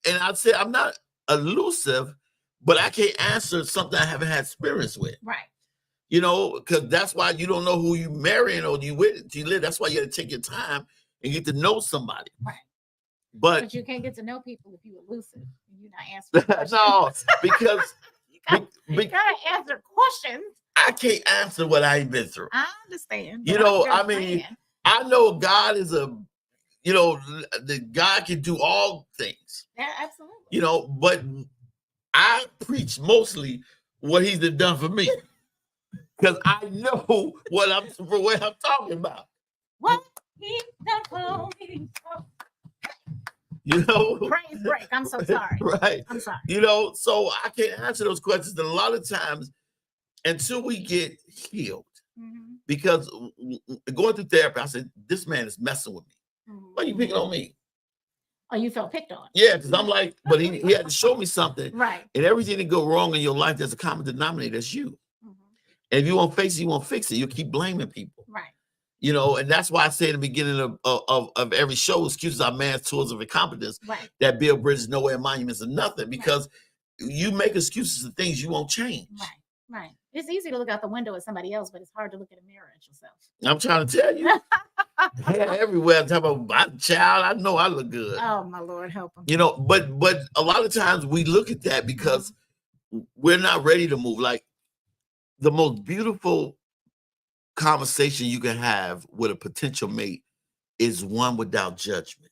and I said, I'm not elusive, but I can't answer something I haven't had experience with. Right. You know, because that's why you don't know who you marrying or you with. You live. That's why you got to take your time and get to know somebody. Right. But you can't get to know people if you're elusive and you're not answering questions. No, because you gotta answer questions. I can't answer what I ain't been through. I understand. You know, I mean, I know God is the God can do all things. Yeah, absolutely. You know, but I preach mostly what He's done for me because I know what I'm talking about. What He done for me. You know, praise break. I'm so sorry. Right. I'm sorry. You know, so I can't answer those questions. And a lot of times, until we get healed, because going through therapy, I said, this man is messing with me. Why are you picking on me? Oh, you felt picked on? Yeah, because I'm like, but he had to show me something. Right. And everything that go wrong in your life, there's a common denominator. That's you. And if you won't face it, you won't fix it. You'll keep blaming people. Right. You know, and that's why I say in the beginning of every show, excuses are man's tools of incompetence. Right. That build bridges nowhere, monuments of nothing, because you make excuses for things you won't change. Right. Right. It's easy to look out the window at somebody else, but it's hard to look in a mirror at yourself. I'm trying to tell you. Hair everywhere. I'm talking about my child. I know I look good. Oh, my Lord, help him. You know, but a lot of times we look at that because we're not ready to move. Like the most beautiful conversation you can have with a potential mate is one without judgment.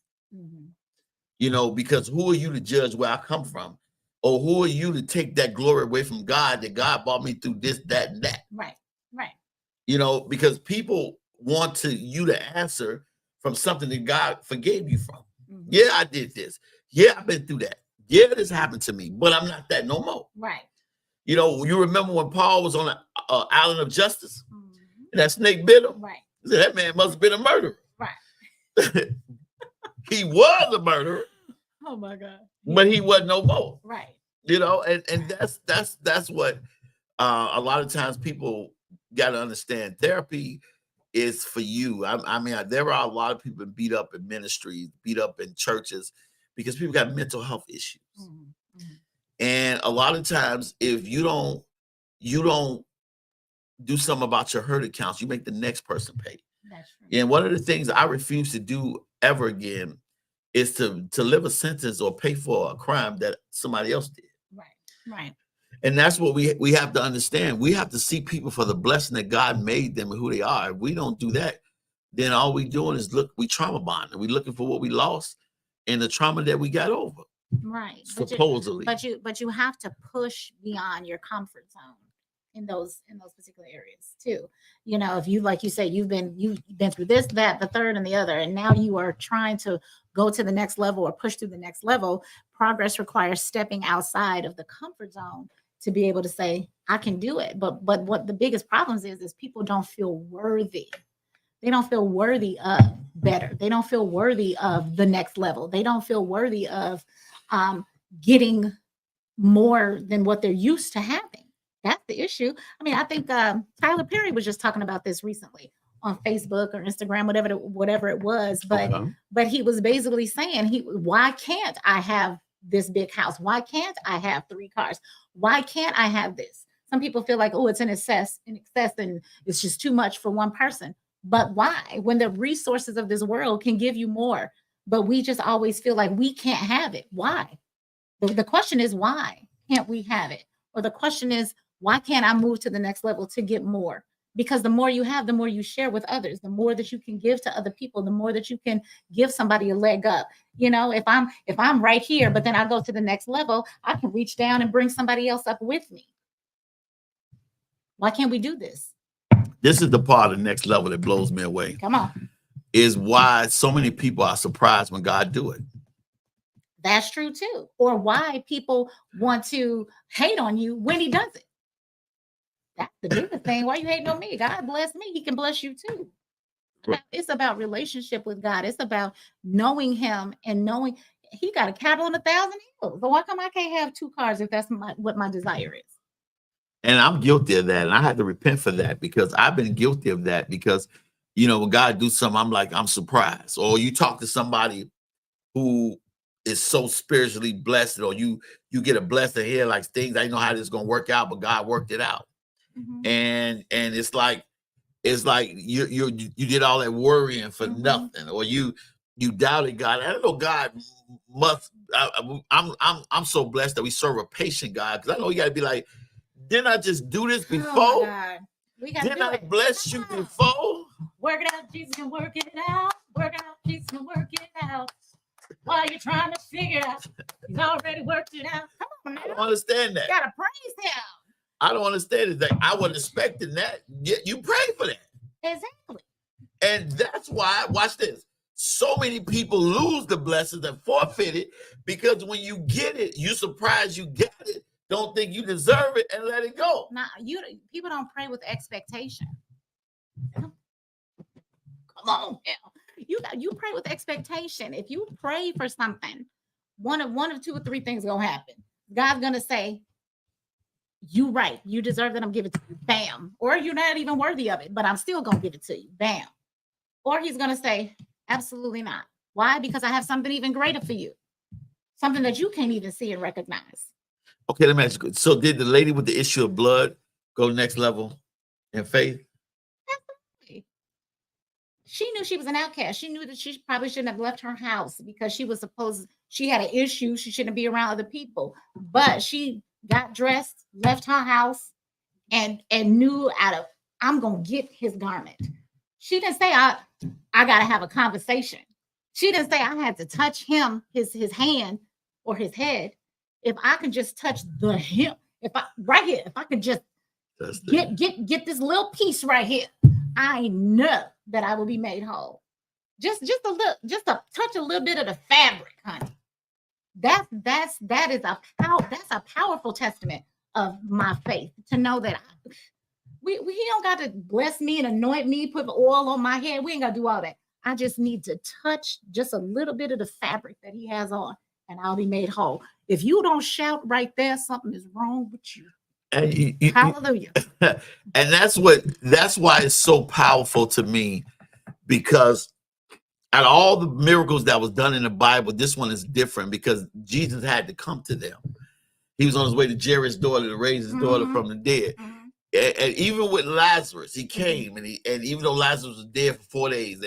You know, because who are you to judge where I come from? Or who are you to take that glory away from God, that God brought me through this, that, and that? Right, right. You know, because people want you to answer from something that God forgave you from. Yeah, I did this. Yeah, I've been through that. Yeah, this happened to me, but I'm not that no more. Right. You know, you remember when Paul was on the island of justice, and that snake bit him? Right. That man must have been a murderer. Right. He was a murderer. Oh my God. But he wasn't no more. Right. You know, and that's what a lot of times people got to understand. Therapy is for you. I mean, there are a lot of people beat up in ministries, beat up in churches, because people got mental health issues. And a lot of times, if you don't do something about your hurt accounts, you make the next person pay. That's true. And one of the things I refuse to do ever again is to live a sentence or pay for a crime that somebody else did. Right. Right. And that's what we have to understand. We have to see people for the blessing that God made them and who they are. If we don't do that, then all we doing is we trauma bond. We're looking for what we lost and the trauma that we got over. Right. Supposedly. But you have to push beyond your comfort zone in those particular areas too. You know, if you, like you say, you've been through this, that, the third, and the other, and now you are trying to go to the next level or push through the next level. Progress requires stepping outside of the comfort zone to be able to say, I can do it. But what the biggest problems is people don't feel worthy. They don't feel worthy of better. They don't feel worthy of the next level. They don't feel worthy of getting more than what they're used to having. That's the issue. I mean, I think Tyler Perry was just talking about this recently on Facebook or Instagram, whatever it was. But he was basically saying, why can't I have this big house? Why can't I have 3 cars? Why can't I have this? Some people feel like, oh, it's in excess, and it's just too much for one person. But why? When the resources of this world can give you more, but we just always feel like we can't have it. Why? The question is, why can't we have it? Or the question is, why can't I move to the next level to get more? Because the more you have, the more you share with others, the more that you can give to other people, the more that you can give somebody a leg up. You know, if I'm right here, but then I go to the next level, I can reach down and bring somebody else up with me. Why can't we do this? This is the part of the next level that blows me away. Come on. Is why so many people are surprised when God do it. That's true too. Or why people want to hate on you when he does it. That's the biggest thing. Why you hating on me? God bless me. He can bless you too. Right. It's about relationship with God. It's about knowing him and knowing he got a cattle on 1,000 hills. So why come I can't have 2 cars if that's what my desire is? And I'm guilty of that. And I had to repent for that because I've been guilty of that because, you know, when God do something, I'm like, I'm surprised. Or you talk to somebody who is so spiritually blessed, or you get a blessing here, like things, I know how this is going to work out, but God worked it out. Mm-hmm. And it's like you did all that worrying for mm-hmm. nothing, or you doubted God. I don't know, God must. I'm so blessed that we serve a patient God, because I know you got to be like, didn't I just do this before? Oh my God. We got didn't I bless you before? Work it out, Jesus can work it out. Work it out, Jesus can work it out. While you're trying to figure it out, he's already worked it out. Come on now. I don't understand that. You gotta praise him. I don't understand it. Like, I wasn't expecting that. You pray for that. Exactly. And that's why, watch this, so many people lose the blessings and forfeit it, because when you get it, you're surprised you get it, don't think you deserve it, and let it go. Nah, people don't pray with expectation. Come on now. You pray with expectation. If you pray for something, one of 2 or 3 things gonna happen. God's gonna say, you right, you deserve that, I'm giving it to you. Bam. Or you're not even worthy of it, but I'm still gonna give it to you. Bam. Or he's gonna say, absolutely not. Why? Because I have something even greater for you. Something that you can't even see and recognize. Okay, let me ask you. So did the lady with the issue of blood go next level in faith? Absolutely. She knew she was an outcast. She knew that she probably shouldn't have left her house because she had an issue. She shouldn't be around other people. But she got dressed, left her house, and knew I'm gonna get his garment. She didn't say I gotta have a conversation. She didn't say I had to touch him, his hand or his head. If I can just touch the hem, if I could just get this little piece right here, I know that I will be made whole. Just a touch a little bit of the fabric, honey. That's a powerful testament of my faith to know that he don't got to bless me and anoint me, put oil on my head. We ain't got to do all that. I just need to touch just a little bit of the fabric that he has on, and I'll be made whole. If you don't shout right there, something is wrong with you. And Hallelujah. And that's why it's so powerful to me, because out of all the miracles that was done in the Bible, this one is different because Jesus had to come to them. He was on his way to Jairus' daughter to raise his daughter from the dead. And even with Lazarus, he came, and even though Lazarus was dead for 4 days,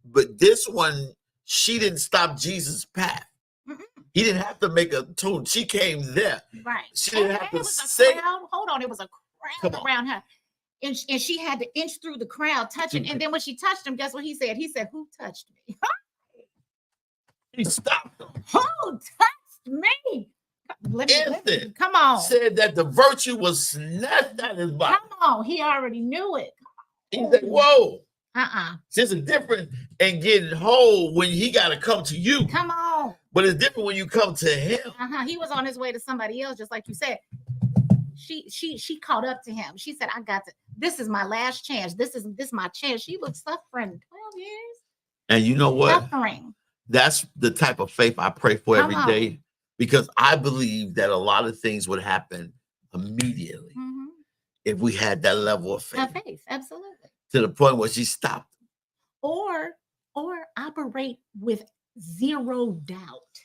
but this one, she didn't stop Jesus' path. He didn't have to make a tune. She came there. Right. She didn't have to say. Hold on, it was a crowd around her. And she had to inch through the crowd, touching. And then when she touched him, guess what he said? He said, "Who touched me?" He stopped him. Who touched me? Instant. Come on. Said that the virtue was snatched out of his body. Come on. He already knew it. He said, whoa. Uh-uh. There's a difference in getting whole when he got to come to you. Come on. But it's different when you come to him. He was on his way to somebody else, just like you said. She caught up to him. She said, "I got to. This is my last chance. This is my chance." She was suffering 12 years. And you know what? Suffering. That's the type of faith I pray for every day, because I believe that a lot of things would happen immediately if we had that level of faith. Absolutely. To the point where she stopped. Or operate with zero doubt.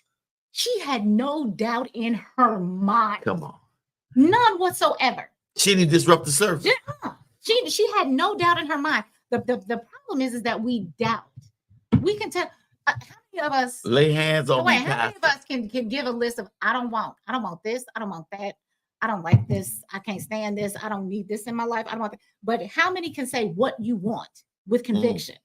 She had no doubt in her mind. Come on. None whatsoever. She didn't disrupt the service. Yeah. She had no doubt in her mind. The problem is that we doubt. We can tell. How many of us lay hands on me? How many of us can give a list of I don't want this, I don't want that, I don't like this, I can't stand this, I don't need this in my life, I don't want that. But how many can say what you want with conviction?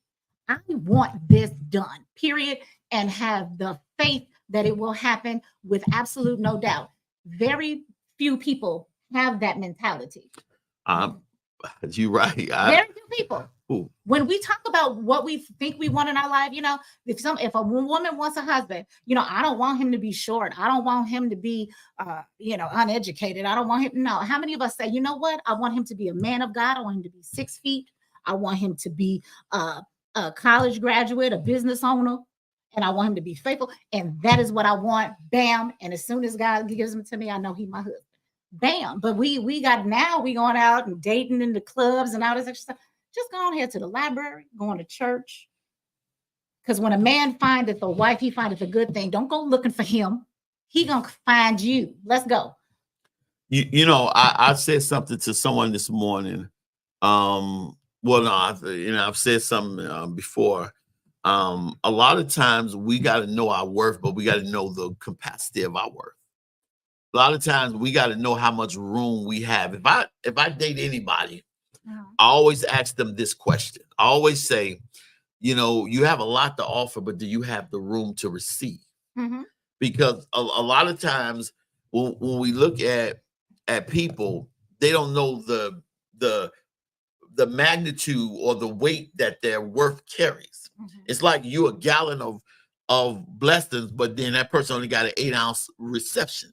I want this done, period, and have the faith that it will happen with absolute no doubt. Very few people have that mentality. You're right. Very few people. When we talk about what we think we want in our life, if a woman wants a husband, I don't want him to be short. I don't want him to be, uneducated. I don't want him. No. How many of us say, you know what? I want him to be a man of God. I want him to be 6 feet. I want him to be a college graduate, a business owner, and I want him to be faithful. And that is what I want. Bam. And as soon as God gives him to me, I know he's my husband. Bam. But we going out and dating in the clubs and all this extra stuff. Just go on here to the library, going to church. Because when a man findeth the wife, he findeth a good thing. Don't go looking for him. He gonna find you. Let's go. I said something to someone this morning. I've said something before. A lot of times we got to know our worth, but we got to know the capacity of our worth. A lot of times we got to know how much room we have. If I date anybody, I always ask them this question. I always say, you have a lot to offer, but do you have the room to receive? Because a lot of times when we look at people, they don't know the magnitude or the weight that their worth carries. It's like you a gallon of blessings, but then that person only got an 8-ounce reception,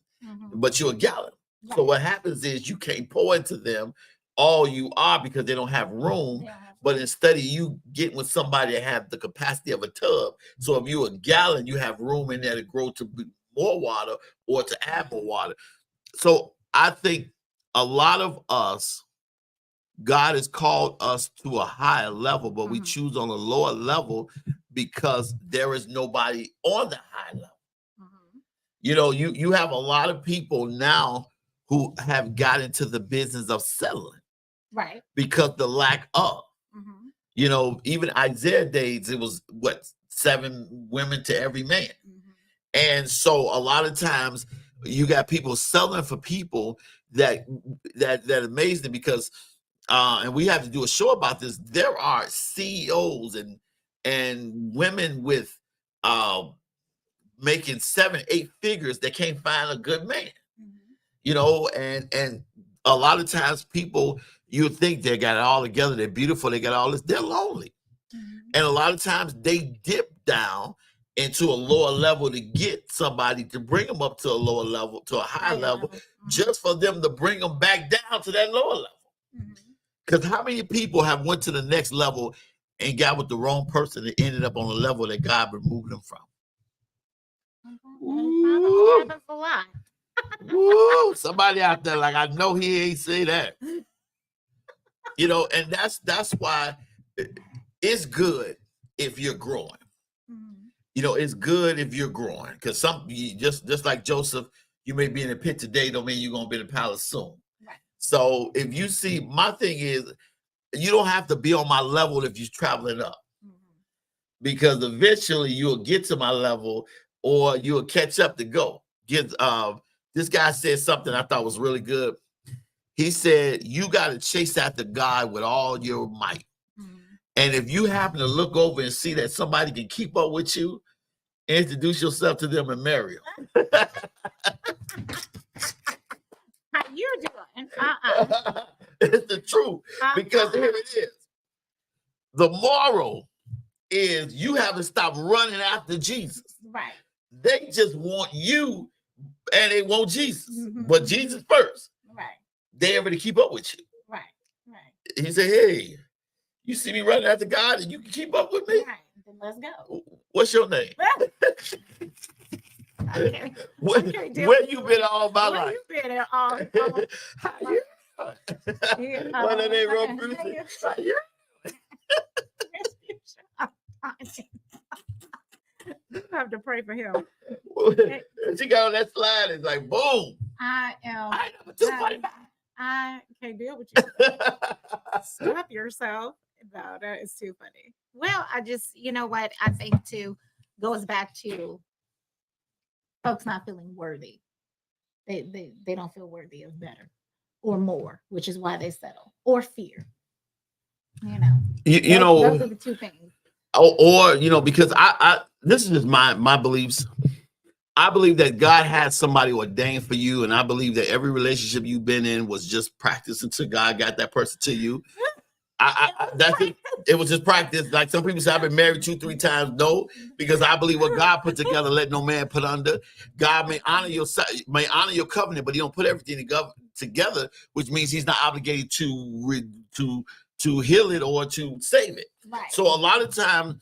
but you're a gallon. Right. So what happens is you can't pour into them all you are because they don't have room. But instead of you getting with somebody that have the capacity of a tub, so if you're a gallon, you have room in there to grow to be more water or to add more water. So I think a lot of us, God has called us to a higher level, but we choose on a lower level because there is nobody on the high level. You have a lot of people now who have got into the business of settling. Right. Because the lack of, even Isaiah days, it was 7 women to every man. And so a lot of times you got people selling for people that amazed them because, and we have to do a show about this. There are CEOs and women with making 7-8 figures that can't find a good man, and a lot of times people, you think they got it all together, they're beautiful, they got all this, they're lonely. And a lot of times they dip down into a lower level to get somebody to bring them up to a lower level, to a higher level, just for them to bring them back down to that lower level. Because how many people have went to the next level and got with the wrong person and ended up on a level that God removed them from? Ooh. Happens a lot. Woo, somebody out there, like, I know he ain't say that. You know, and that's why it's good if you're growing. You know, it's good if you're growing, because just like Joseph, you may be in a pit today, don't mean you're gonna be in the palace soon. Right. So if you see, my thing is, you don't have to be on my level if you're traveling up, because eventually you'll get to my level, or you'll catch up to go. This guy said something I thought was really good. He said, you got to chase after God with all your might. And if you happen to look over and see that somebody can keep up with you, introduce yourself to them and marry them. How you doing? It's the truth. Because here it is. The moral is you haven't stopped running after Jesus. Right. They just want you, and they want Jesus. But Jesus first. Right. They able to keep up with you. Right. He said, hey, you see me running after God and you can keep up with me? Right. Then let's go. What's your name? Where you been all my life? You been all What are they wrong? You have to pray for him. She got on that slide. It's like, boom. I can't deal with you. Stop yourself. No, that is too funny. Well, you know what? I think too goes back to folks not feeling worthy. They don't feel worthy of better or more, which is why they settle, or fear. You know, those are the two things. Or because I this is just my beliefs. I believe that God had somebody ordained for you, and I believe that every relationship you've been in was just practice until God got that person to you. That's it. It was just practice. Like some people say, I've been married 2-3 times. No, because I believe what God put together, let no man put under. God may honor your covenant, but He don't put everything together, which means He's not obligated to heal it or to save it. Right. So a lot of times,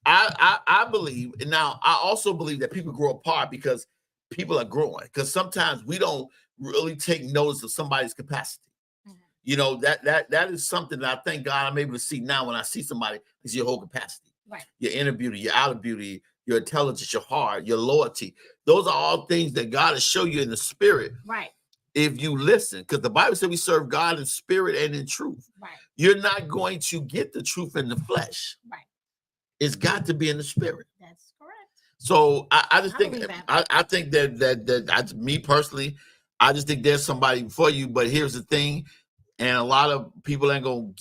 I believe, and now I also believe that people grow apart because people are growing. Because sometimes we don't really take notice of somebody's capacity. That is something that I thank God I'm able to see now when I see somebody. Is your whole capacity, right? Your inner beauty, your outer beauty, your intelligence, your heart, your loyalty. Those are all things that God will show you in the spirit, right? If you listen, because the Bible said we serve God in spirit and in truth. Right. You're not going to get the truth in the flesh. Right. It's got to be in the spirit. That's correct. So I just think I think that me personally, I just think there's somebody for you. But here's the thing. And a lot of people ain't gonna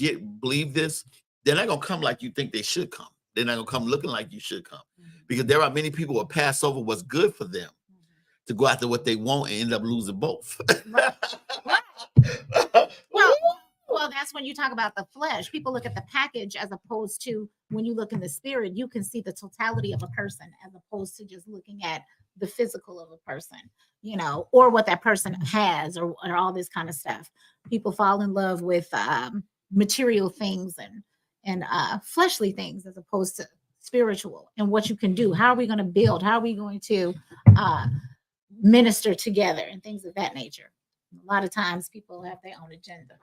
believe this. They're not gonna come like you think they should come. They're not gonna come looking like you should come, because there are many people who pass over what's good for them to go after what they want and end up losing both. Right. Well, that's when you talk about the flesh. People look at the package as opposed to when you look in the spirit, you can see the totality of a person as opposed to just looking at the physical of a person, or what that person has or all this kind of stuff. People fall in love with material things and fleshly things as opposed to spiritual and what you can do. How are we going to build? How are we going to minister together and things of that nature? A lot of times people have their own agenda.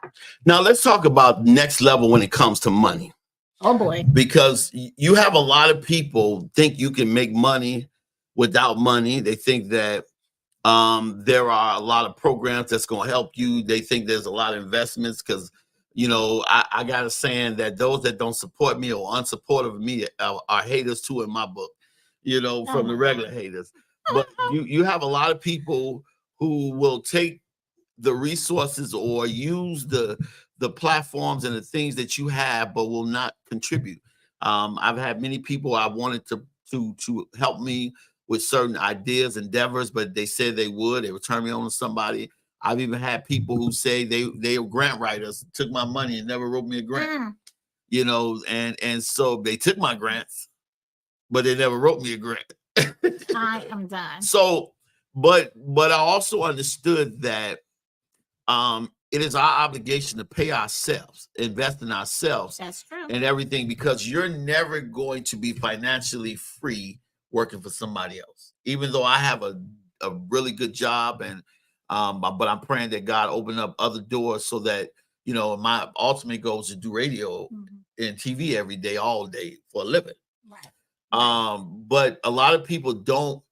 Now let's talk about next level when it comes to money. Oh boy. Because you have a lot of people think you can make money without money. They think that there are a lot of programs that's going to help you. They think there's a lot of investments because, I got a saying that those that don't support me or unsupportive of me are haters too in my book, from the regular haters. But you have a lot of people who will take the resources or use the platforms and the things that you have, but will not contribute. I've had many people I wanted to help me with certain ideas, endeavors, but they said they would turn me on to somebody. I've even had people who say they were grant writers, took my money and never wrote me a grant, and so they took my grants, but they never wrote me a grant. I am done. So, but I also understood that it is our obligation to pay ourselves, invest in ourselves. That's true. And everything, because you're never going to be financially free working for somebody else. Even though I have a really good job, and but I'm praying that God open up other doors so that, you know, my ultimate goal is to do radio and TV every day, all day for a living. Right. But a lot of people don't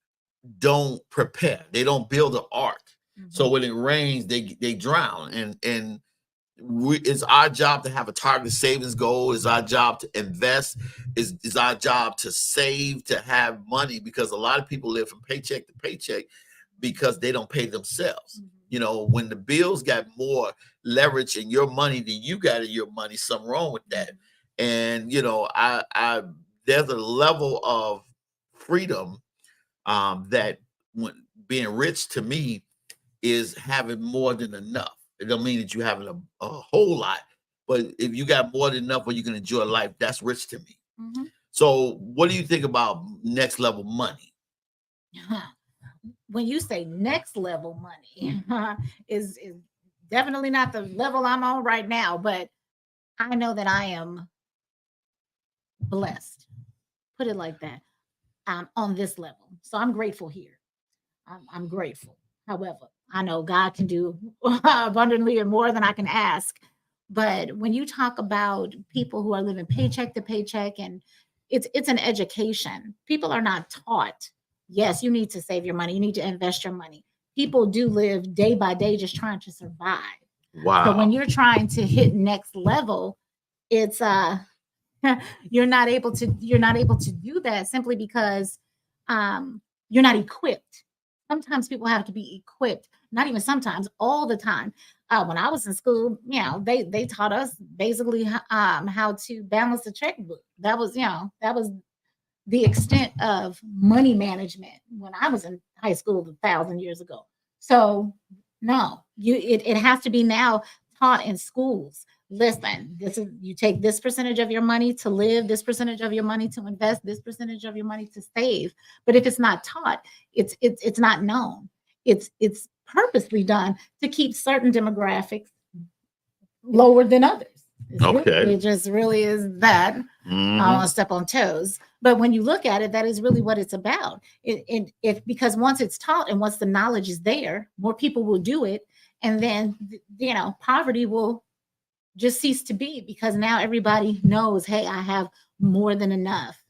prepare. They don't build an ark. So when it rains, they drown. And it's our job to have a target savings goal. It's our job to invest. It's our job to save, to have money, because a lot of people live from paycheck to paycheck because they don't pay themselves. You know, when the bills got more leverage in your money than you got in your money, something wrong with that. And, you know, I there's a level of freedom that when being rich to me is having more than enough. It don't mean that you having a whole lot, but if you got more than enough where you can enjoy life, that's rich to me. So what do you think about next level money? When you say next level money, is definitely not the level I'm on right now, but I know that I am blessed. Put it like that. On this level. So I'm grateful here. I'm grateful. However, I know God can do abundantly and more than I can ask. But when you talk about people who are living paycheck to paycheck, and it's an education. People are not taught. Yes, you need to save your money. You need to invest your money. People do live day by day just trying to survive. Wow. So when you're trying to hit next level, it's you're not able to do that simply because you're not equipped. Sometimes people have to be equipped, not even sometimes, all the time. When I was in school, you know, they taught us basically how to balance a checkbook. That was the extent of money management when I was in high school 1,000 years ago. So no, it has to be now taught in schools. Listen, you take this percentage of your money to live, this percentage of your money to invest, this percentage of your money to save. But if it's not taught, it's not known. It's purposely done to keep certain demographics lower than others. It just really is that. I don't want to step on toes. But when you look at it, that is really what it's about. Because once it's taught and once the knowledge is there, more people will do it. And then, you know, poverty will just cease to be, because now everybody knows, hey, I have more than enough.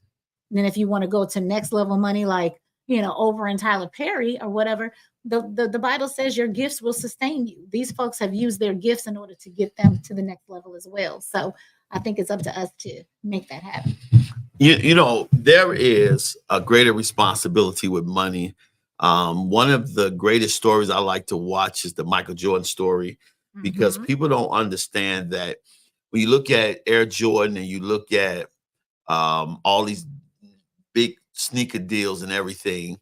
And then if you want to go to next level money, like, you know, over in Tyler Perry or whatever, the Bible says your gifts will sustain you. These folks have used their gifts in order to get them to the next level as well. So I think it's up to us to make that happen. You know, there is a greater responsibility with money. One of the greatest stories I like to watch is the Michael Jordan story, because people don't understand that when you look at Air Jordan and you look at all these big sneaker deals and everything,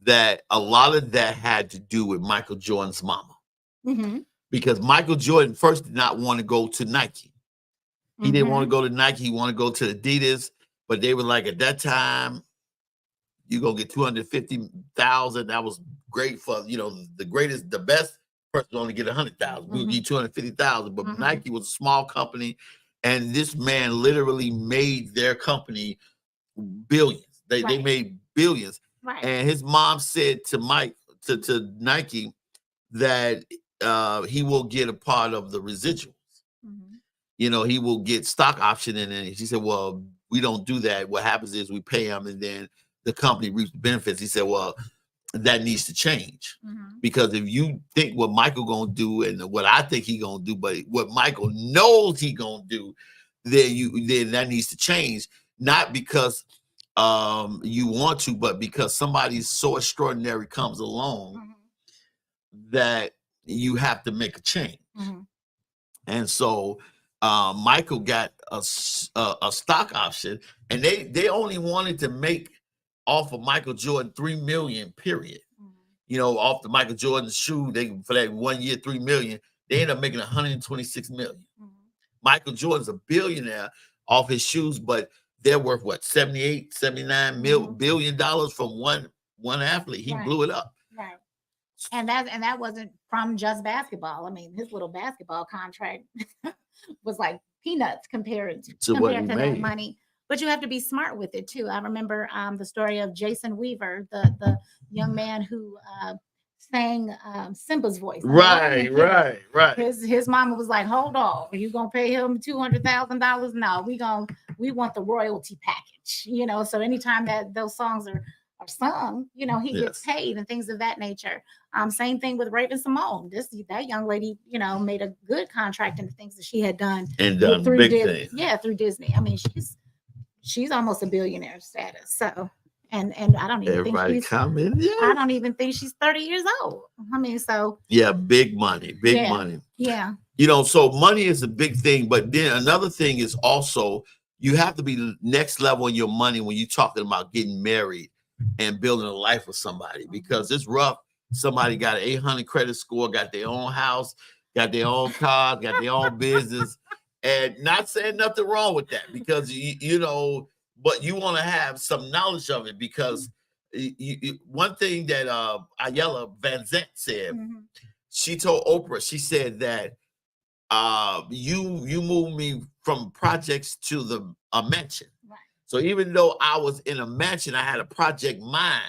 that a lot of that had to do with Michael Jordan's mama. Because Michael Jordan first did not want to go to Nike. He didn't want to go to Nike. He wanted to go to Adidas, but they were like, at that time, you're going to get $250,000. That was great for, you know, the best person only get 100,000. We'll get 250,000. But Nike was a small company, and this man literally made their company billions. They made billions. And his mom said to Nike that he will get a part of the residuals. You know, he will get stock option in it. She said, well, we don't do that. What happens is we pay him and then the company reaps the benefits. He said, well, that needs to change. Because if you think what Michael gonna do and what I think he gonna do, but what Michael knows he gonna do, then that needs to change. Not because you want to, but because somebody so extraordinary comes along that you have to make a change. And so Michael got a stock option, and they only wanted to make off of Michael Jordan $3 million, period. You know, off the Michael Jordan shoe, for that 1 year, $3 million, they ended up making $126 million. Michael Jordan's a billionaire off his shoes, but they're worth what, 78, 79 billion dollars from one athlete. He blew it up. Right. And that wasn't from just basketball. I mean, his little basketball contract was like peanuts compared to that money. But you have to be smart with it too. I remember the story of Jason Weaver, the young man who sang Simba's voice. Right. His mama was like, "Hold on, are you gonna pay him $200,000? No, we want the royalty package." You know, so anytime that those songs are sung, you know, he gets paid and things of that nature. Same thing with Raven Simone. That young lady, you know, made a good contract in the things that she had done through big things. Yeah, through Disney. I mean, she's almost a billionaire status. So and I don't even think I don't even think she's 30 years old. I mean, so big money. Yeah. You know, so money is a big thing, but then another thing is also you have to be next level in your money when you're talking about getting married and building a life with somebody, because it's rough. Somebody got an 800 credit score, got their own house, got their own car, got their own business, and not saying nothing wrong with that, because you know, but you want to have some knowledge of it, because one thing that Ayala Van Zant said, she told Oprah, she said that you moved me from projects to a mansion. So even though I was in a mansion, I had a project mind.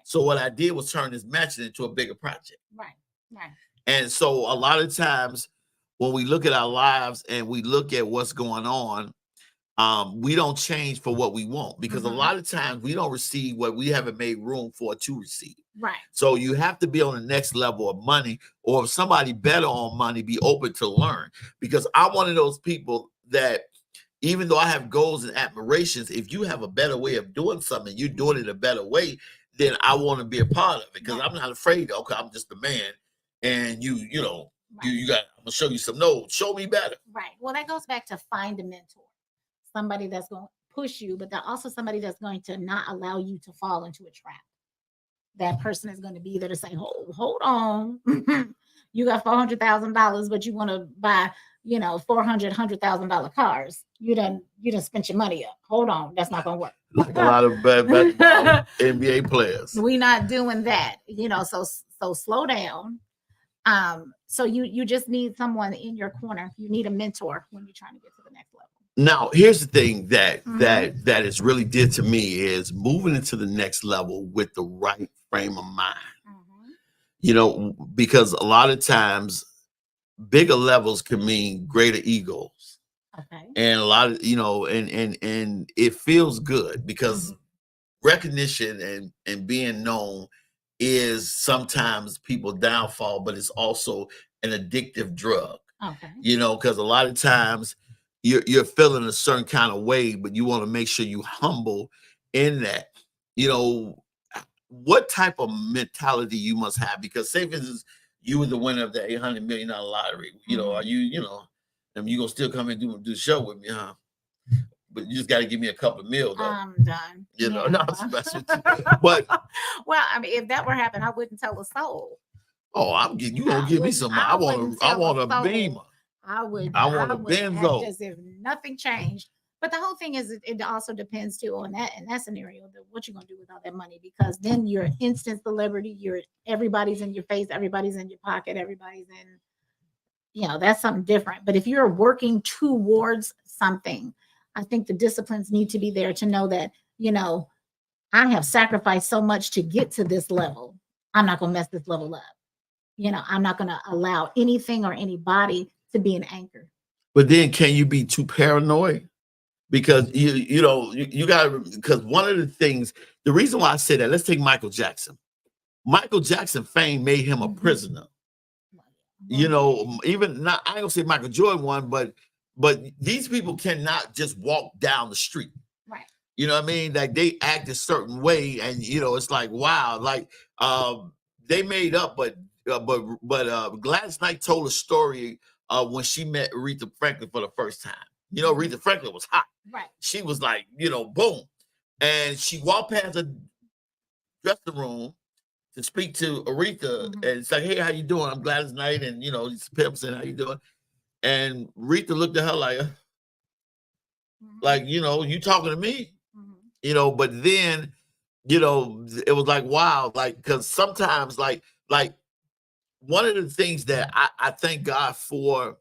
So what I did was turn this mansion into a bigger project. Right. And so a lot of times when we look at our lives and we look at what's going on, we don't change for what we want, because a lot of times we don't receive what we haven't made room for to receive. Right. So you have to be on the next level of money, or if somebody better on money, be open to learn, because I'm one of those people that, even though I have goals and admirations, if you have a better way of doing something, you're doing it a better way, then I want to be a part of it, because I'm not afraid. Okay, I'm just a man, and you know, you got. I'm gonna show you some. No, show me better. Right. Well, that goes back to find a mentor, somebody that's going to push you, but also somebody that's going to not allow you to fall into a trap. That person is going to be there to say, hold on, you got $400,000, but you want to buy, you know, $100,000 cars. You done spent your money up. Hold on, that's not gonna work. Like a lot of bad NBA players. We're not doing that, you know. So slow down. So you just need someone in your corner. You need a mentor when you're trying to get to the next level. Now, here's the thing that is really did to me is moving into the next level with the right frame of mind. You know, because a lot of times bigger levels can mean greater egos. Okay. And a lot of, you know, and it feels good, because recognition and being known is sometimes people's downfall, but it's also an addictive drug. Okay. You know, because a lot of times you're feeling a certain kind of way, but you want to make sure you humble in that. You know, what type of mentality you must have, because say for instance, you were the winner of the $800 million lottery. You know, are you know, and you gonna still come and do the show with me, huh? But you just got to give me a couple of meals. Though. I'm done. You know, not messing with you. But well, I mean, if that were happening, I wouldn't tell a soul. Oh, I'm getting you gonna give me some. I want a Beamer. I want a Benzo. As if nothing changed. But the whole thing is, it also depends too on that in that scenario, what you're gonna do with all that money, because then you're instant celebrity. Everybody's in your face, everybody's in your pocket, everybody's in, you know, that's something different. But if you're working towards something, I think the disciplines need to be there to know that, you know, I have sacrificed so much to get to this level. I'm not gonna mess this level up. You know, I'm not gonna allow anything or anybody to be an anchor. But then, can you be too paranoid? Because you know you got to, because one of the things, the reason why I say that, let's take Michael Jackson. Michael Jackson fame made him a prisoner. You know, even not, I ain't gonna say Michael Jordan one, but these people cannot just walk down the street. Right. You know what I mean? Like they act a certain way, and you know, it's like wow, like they made up, but Gladys Knight told a story when she met Aretha Franklin for the first time. You know, Aretha Franklin was hot. Right. She was like, you know, boom. And she walked past the dressing room to speak to Aretha, and it's like, hey, how you doing? I'm Gladys Knight, and you know, these pimps, and how you doing? And Aretha looked at her like, Like, you know, you talking to me, you know, but then, you know, it was like, wow, like, because sometimes like one of the things that I thank God for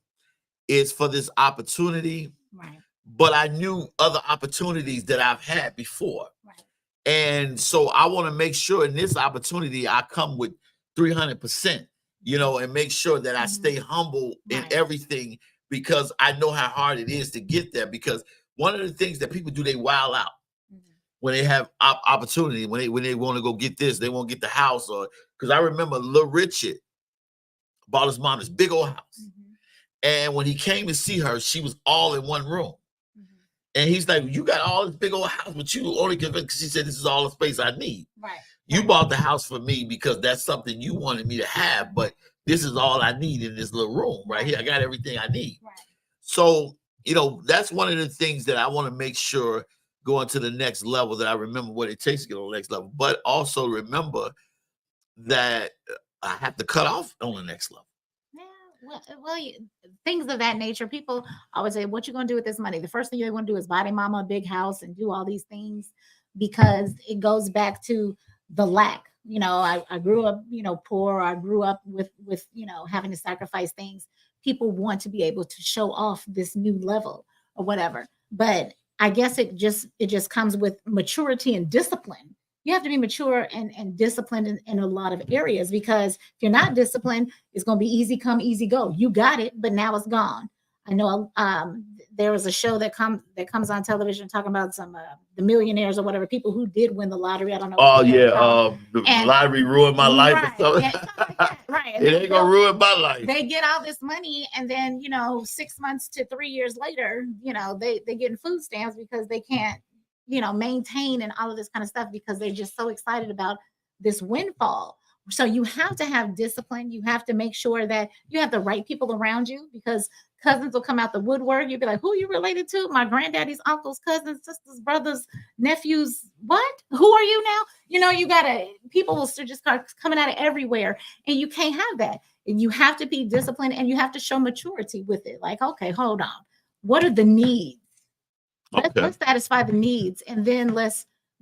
is for this opportunity, Right. but I knew other opportunities that I've had before. Right. And so I want to make sure in this opportunity, I come with 300%, you know, and make sure that I stay humble in everything, because I know how hard it is to get there. Because one of the things that people do, they wild out when they have opportunity, when they want to go get this, they want to get the house. Or because I remember Lil Richard bought his mom this big old house. And when he came to see her, she was all in one room. And he's like, you got all this big old house, but you only give it, because she said, this is all the space I need. Right. You bought the house for me because that's something you wanted me to have, but this is all I need in this little room right here. I got everything I need. Right. So, you know, that's one of the things that I want to make sure going to the next level, that I remember what it takes to get on the next level, but also remember that I have to cut off on the next level. Well, things of that nature. People always say, what you going to do with this money? The first thing they want to do is buy their mama a big house and do all these things, because it goes back to the lack. You know, I grew up, you know, poor. I grew up with, you know, having to sacrifice things. People want to be able to show off this new level or whatever. But I guess it just comes with maturity and discipline. You have to be mature and disciplined in a lot of areas, because if you're not disciplined, it's going to be easy come, easy go. You got it, but now it's gone. I know there was a show that comes on television talking about some the millionaires or whatever, people who did win the lottery. I don't know. Oh yeah, the lottery ruined my life. Right, or something. Yeah, right. It ain't gonna ruin my life. They get all this money, and then, you know, 6 months to 3 years later, you know, they getting food stamps because they can't, you know, maintain and all of this kind of stuff, because they're just so excited about this windfall. So you have to have discipline. You have to make sure that you have the right people around you, because cousins will come out the woodwork. You'll be like, who are you related to? My granddaddy's uncles, cousins, sisters, brothers, nephews. What? Who are you now? You know, people will just start coming out of everywhere, and you can't have that. And you have to be disciplined, and you have to show maturity with it. Like, okay, hold on. What are the needs? Let's satisfy the needs, and then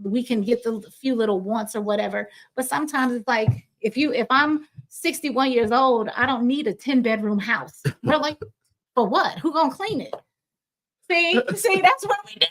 we can get the few little wants or whatever. But sometimes it's like, if I'm 61 years old, I don't need a 10-bedroom house. We're like, for what? Who gonna clean it? See, that's what we did.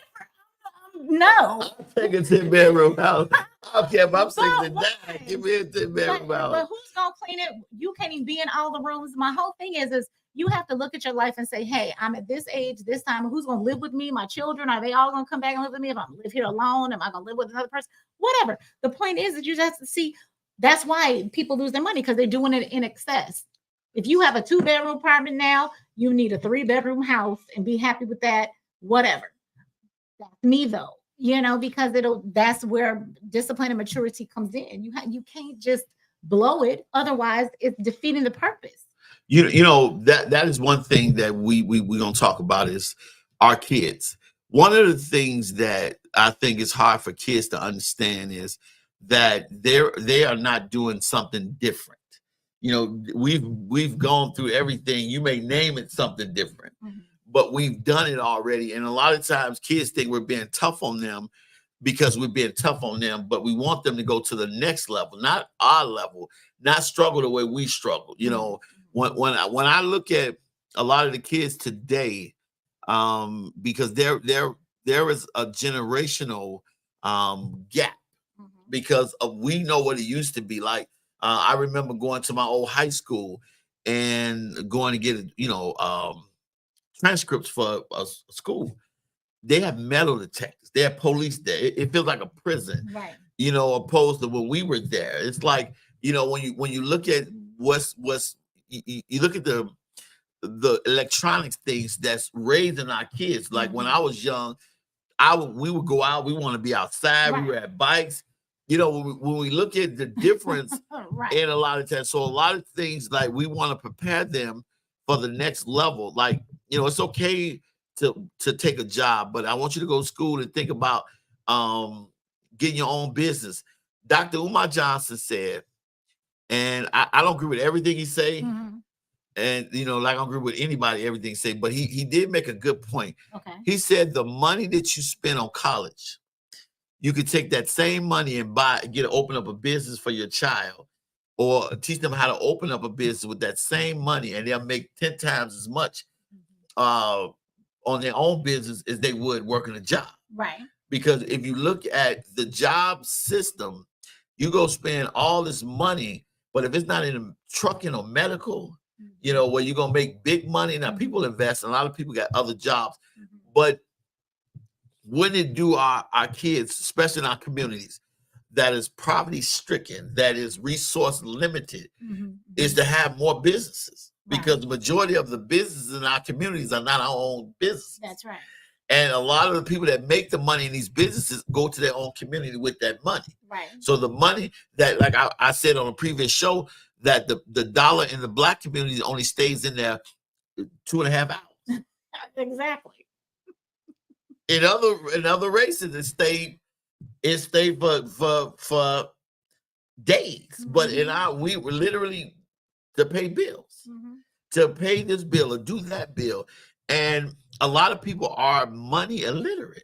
No. I'll take a 10-bedroom house. I don't care if I'm 69. Give me a 10-bedroom house. But who's gonna clean it? You can't even be in all the rooms. My whole thing is you have to look at your life and say, hey, I'm at this age, this time. Who's going to live with me? My children, are they all going to come back and live with me? If I live here alone, am I going to live with another person? Whatever. The point is that you just have to see. That's why people lose their money, because they're doing it in excess. If you have a 2-bedroom apartment now, you need a 3-bedroom house and be happy with that. Whatever. That's me though, you know, because that's where discipline and maturity comes in. You can't just blow it. Otherwise, it's defeating the purpose. You know, that is one thing that we gonna talk about is our kids. One of the things that I think is hard for kids to understand is that they are not doing something different. You know, we've gone through everything. You may name it something different, but we've done it already. And a lot of times kids think we're being tough on them because we're being tough on them, but we want them to go to the next level, not our level, not struggle the way we struggle. You know, when I look at a lot of the kids today, because there is a generational gap, because we know what it used to be like. I remember going to my old high school and going to get transcripts for a school. They have metal detectors. They have police there. It feels like a prison, right? You know, opposed to when we were there. It's like, you know, when you look at you look at the electronics things that's raising our kids. Like when I was young, we would go out. We want to be outside. Right. We were at bikes. You know, when we look at the difference in a lot of times, so a lot of things, like we want to prepare them for the next level. Like, you know, it's okay to take a job, but I want you to go to school and think about getting your own business. Dr. Umar Johnson said, and I don't agree with everything he say, and and like I don't agree with anybody, everything say, but he did make a good point. Okay. He said the money that you spend on college, you could take that same money and open up a business for your child, or teach them how to open up a business with that same money, and they'll make 10 times as much on their own business as they would working a job. Right. Because if you look at the job system, you go spend all this money, but if it's not in trucking or medical, where you're going to make big money. Now, people invest, and a lot of people got other jobs, but when it do our kids, especially in our communities, that is poverty stricken, that is resource limited, is to have more businesses, because the majority of the businesses in our communities are not our own business. That's right. And a lot of the people that make the money in these businesses go to their own community with that money. Right. So the money that, like I said on a previous show, that the dollar in the Black community only stays in there 2.5 hours. Exactly. In other races, it stayed for days. But we were literally to pay bills, to pay this bill or do that bill. And a lot of people are money illiterate.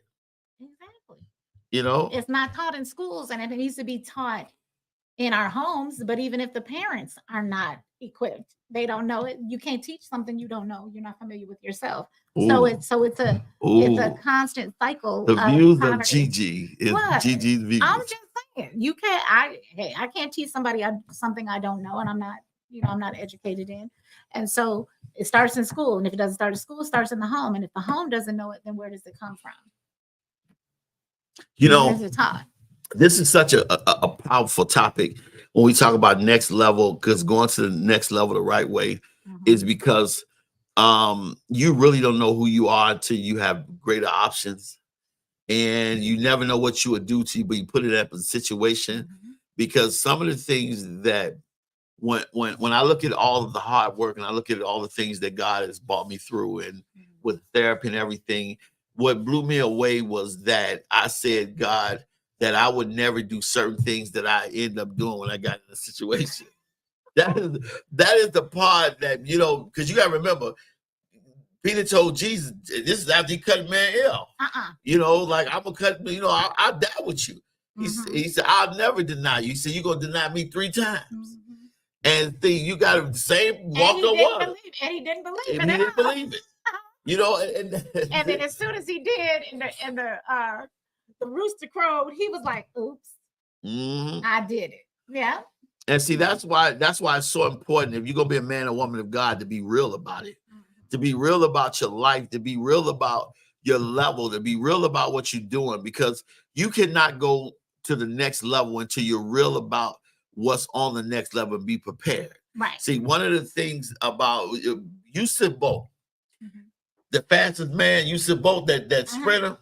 Exactly. It's not taught in schools, and it needs to be taught in our homes. But even if the parents are not equipped, they don't know it. You can't teach something you don't know. You're not familiar with yourself. Ooh. So it's a constant cycle. The views of Gigi is Gigi's views. I'm just saying, you can't. I can't teach somebody something I don't know, and I'm not. I'm not educated in. And so it starts in school. And if it doesn't start at school, it starts in the home. And if the home doesn't know it, then where does it come from? Where is it taught? This is such a powerful topic when we talk about next level, because going to the next level the right way is because you really don't know who you are until you have greater options. And you never know what you would do to you, but you put it up in a situation, because some of the things that when I look at all of the hard work and I look at all the things that God has brought me through, and with therapy and everything, what blew me away was that I said, God, that I would never do certain things that I end up doing when I got in a situation. That is the part that, because you got to remember, Peter told Jesus, this is after he cut man ill. Like, I'm going to cut, I'll die with you. He said, I'll never deny you. He said, you're going to deny me 3 times. And you got to walk the water. And he didn't believe it. And he didn't believe it. And then as soon as he did, and the rooster crowed, he was like, oops, I did it. Yeah. And see, that's why it's so important, if you're going to be a man or woman of God, to be real about it, to be real about your life, to be real about your level, to be real about what you're doing, because you cannot go to the next level until you're real about what's on the next level and be prepared. Right. See, one of the things about Usain Bolt, the fastest man, Usain Bolt, that sprinter,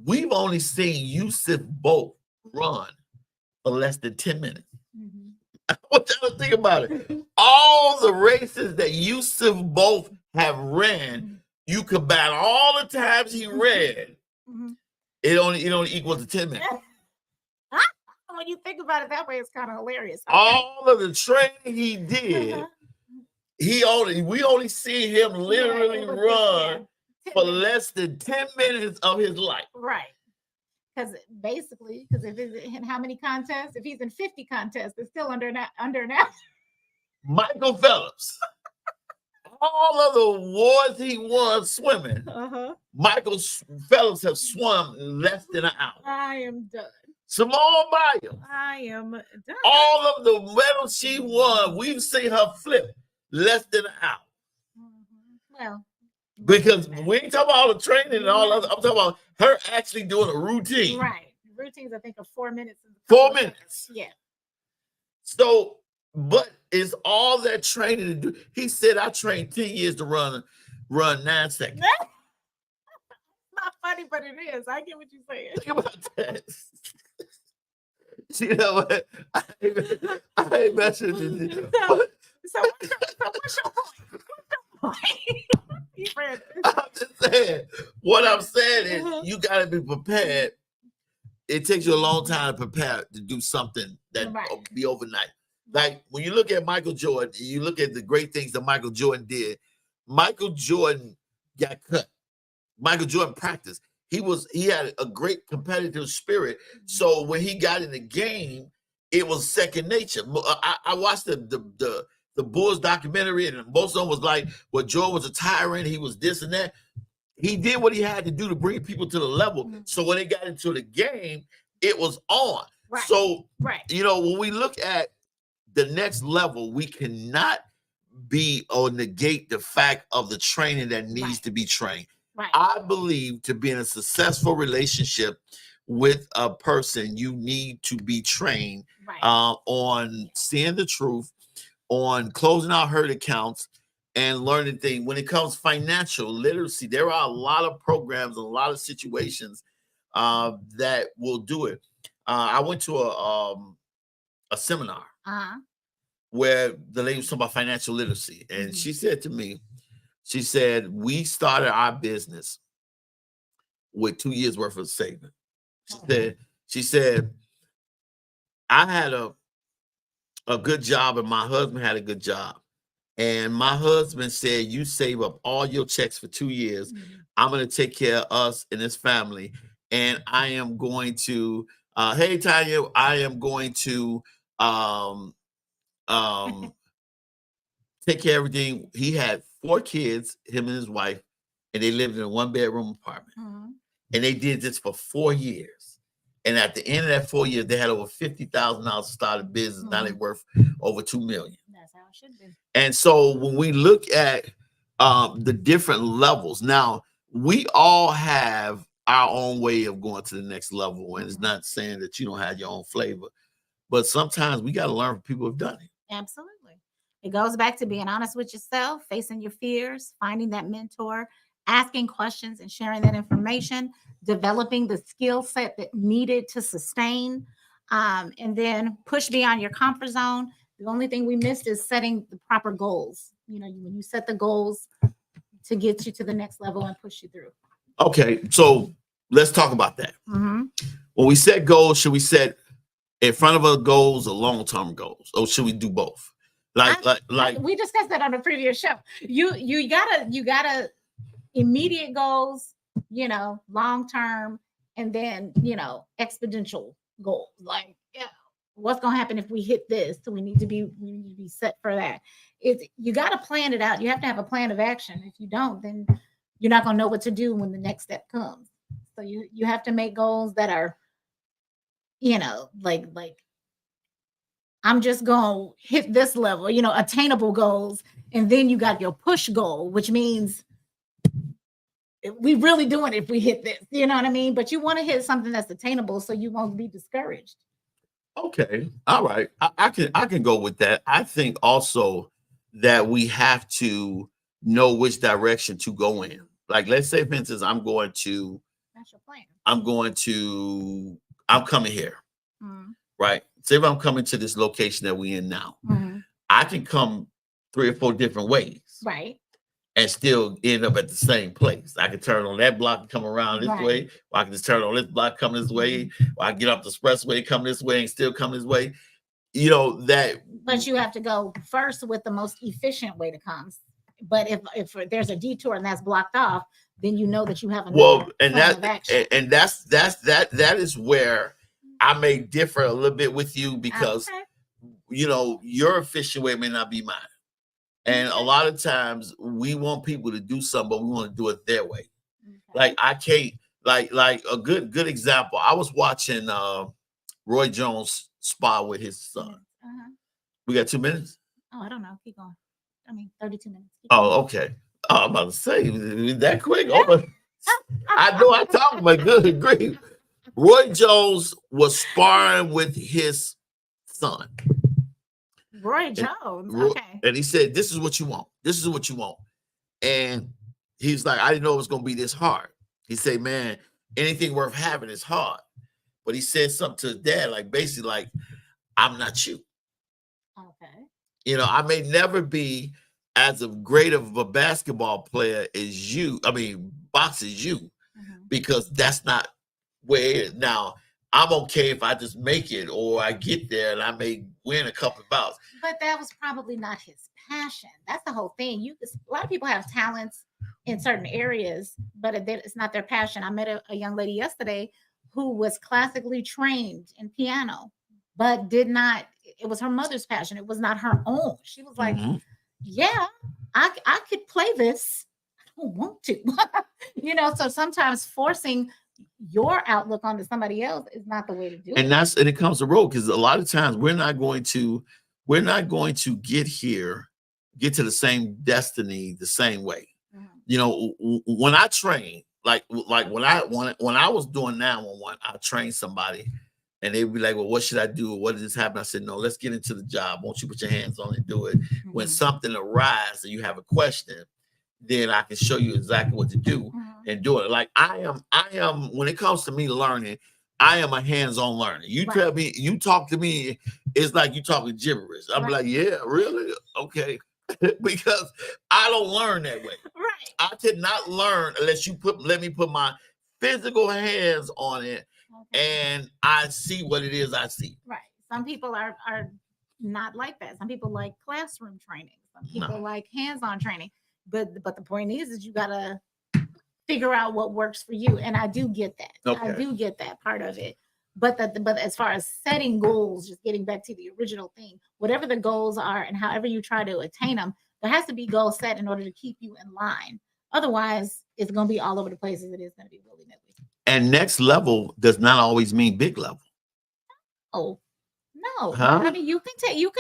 we've only seen Usain Bolt run for less than 10 minutes. I want y'all to think about it. All the races that Usain Bolt have ran, you combine all the times he ran, it only equals to 10 minutes. When you think about it that way, it's kind of hilarious. All of the training he did, we only see him literally run for less than 10 minutes of his life. Right. Because if it's in how many contests? If he's in 50 contests, it's still under an hour. Michael Phelps. All of the awards he won swimming, Michael Phelps have swum less than an hour. I am done. Simone Biles. I am done. All of the medals she won, we've seen her flip less than an hour. Well, because we ain't talking about all the training and all other. I'm talking about her actually doing a routine. Right. Routines, I think, are 4 minutes. 4 minutes. Yeah. So, but it's all that training to do. He said, I trained 10 years to run 9 seconds. Not funny, but it is. I get what you're saying. Think about that. You know what? I ain't messing with you. So what's your point? I'm just saying. What I'm saying is, you got to be prepared. It takes you a long time to prepare to do something that will be overnight. Like when you look at Michael Jordan, you look at the great things that Michael Jordan did. Michael Jordan got cut. Michael Jordan practiced. He had a great competitive spirit. So when he got in the game, it was second nature. I watched the Bulls documentary, and most of them was like, well, Jordan was a tyrant. He was this and that. He did what he had to do to bring people to the level. So when they got into the game, it was on. Right. So, when we look at the next level, we cannot be or negate the fact of the training that needs to be trained. Right. I believe to be in a successful relationship with a person, you need to be trained on seeing the truth, on closing out hurt accounts, and learning things. When it comes financial literacy, there are a lot of programs and a lot of situations that will do it. I went to a seminar where the lady was talking about financial literacy, and she said to me, she said, we started our business with 2 years worth of saving. She said, I had a good job and my husband had a good job. And my husband said, you save up all your checks for 2 years. I'm going to take care of us and this family. And I am going to, hey, Tanya, I am going to take care of everything. He had 4 kids, him and his wife, and they lived in a 1-bedroom apartment. And they did this for 4 years. And at the end of that 4 years, they had over $50,000 to start a business. Now they're worth over $2 million. That's how it should be. And so when we look at the different levels, now we all have our own way of going to the next level. And it's not saying that you don't have your own flavor, but sometimes we got to learn from people who've done it. Absolutely. It goes back to being honest with yourself, facing your fears, finding that mentor, asking questions and sharing that information, developing the skill set that needed to sustain, and then push beyond your comfort zone. The only thing we missed is setting the proper goals. When you set the goals to get you to the next level and push you through. Okay, so let's talk about that. When we set goals, should we set in front of our goals or long-term goals, or should we do both? Like we discussed that on a previous show. You gotta immediate goals, long-term, and then exponential goals. Like, what's gonna happen if we hit this? So we need to be set for that. You got to plan it out. You have to have a plan of action. If you don't, then you're not gonna know what to do when the next step comes. So you have to make goals that are, like I'm just gonna hit this level, attainable goals, and then you got your push goal, which means we really doing it if we hit this. You know what I mean? But you want to hit something that's attainable so you won't be discouraged. Okay. All right. I can go with that. I think also that we have to know which direction to go in. Like, let's say, for instance, I'm That's your plan. I'm coming here. Right. Say if I'm coming to this location that we're in now, I can come 3 or 4 different ways. Right. And still end up at the same place. I can turn on that block and come around this way, or I can just turn on this block, come this way, or I can get off the expressway, come this way, and still come this way. That. But you have to go first with the most efficient way to come. But if there's a detour and that's blocked off, then you know that you have another plan of action. And that is where I may differ a little bit with you, because your efficient way may not be mine. And a lot of times we want people to do something, but we want to do it their way. Like, I can't, like a good example. I was watching Roy Jones spar with his son. We got 2 minutes? Oh, I don't know. Keep going. 32 minutes. Oh, okay. Oh, I'm about to say, that quick? Oh, I know I talk, but good grief. Roy Jones was sparring with his son. Roy Jones. Okay. And he said, this is what you want. This is what you want. And he's like, I didn't know it was going to be this hard. He said, man, anything worth having is hard. But he said something to his dad, like, basically, like, I'm not you. Okay. I may never be as great of a basketball player as you. I mean, box as you, because that's not where. Now, I'm okay if I just make it, or I get there and I may win a couple of bouts. But that was probably not his passion. That's the whole thing. A lot of people have talents in certain areas, but it's not their passion. I met a young lady yesterday who was classically trained in piano, but did not. It was her mother's passion. It was not her own. She was like, "Yeah, I could play this. I don't want to." So sometimes forcing your outlook onto somebody else is not the way to do it. And it comes to road, because a lot of times we're not going to get to the same destiny the same way. When I train, like when I was doing 911, I trained somebody and they'd be like, well, what should I do? What did this happen? I said, no, let's get into the job. Won't you put your hands on it and do it? When something arises and you have a question, then I can show you exactly what to do and do it. Like I am, when it comes to me learning, I am a hands-on learner. You tell me, you talk to me, it's like you talking gibberish. I'm like, yeah, really? Okay. Because I don't learn that way. Right. I cannot learn unless you let me put my physical hands on it and I see what it is I see. Right. Some people are not like that. Some people like classroom training. Some people like hands-on training. But the point is you gotta figure out what works for you. And I do get that. Okay. I do get that part of it. But as far as setting goals, just getting back to the original thing, whatever the goals are and however you try to attain them, there has to be goals set in order to keep you in line. Otherwise, it's going to be all over the place as it is going to be willy-nilly. And next level does not always mean big level. Oh, no. Huh? I mean, you can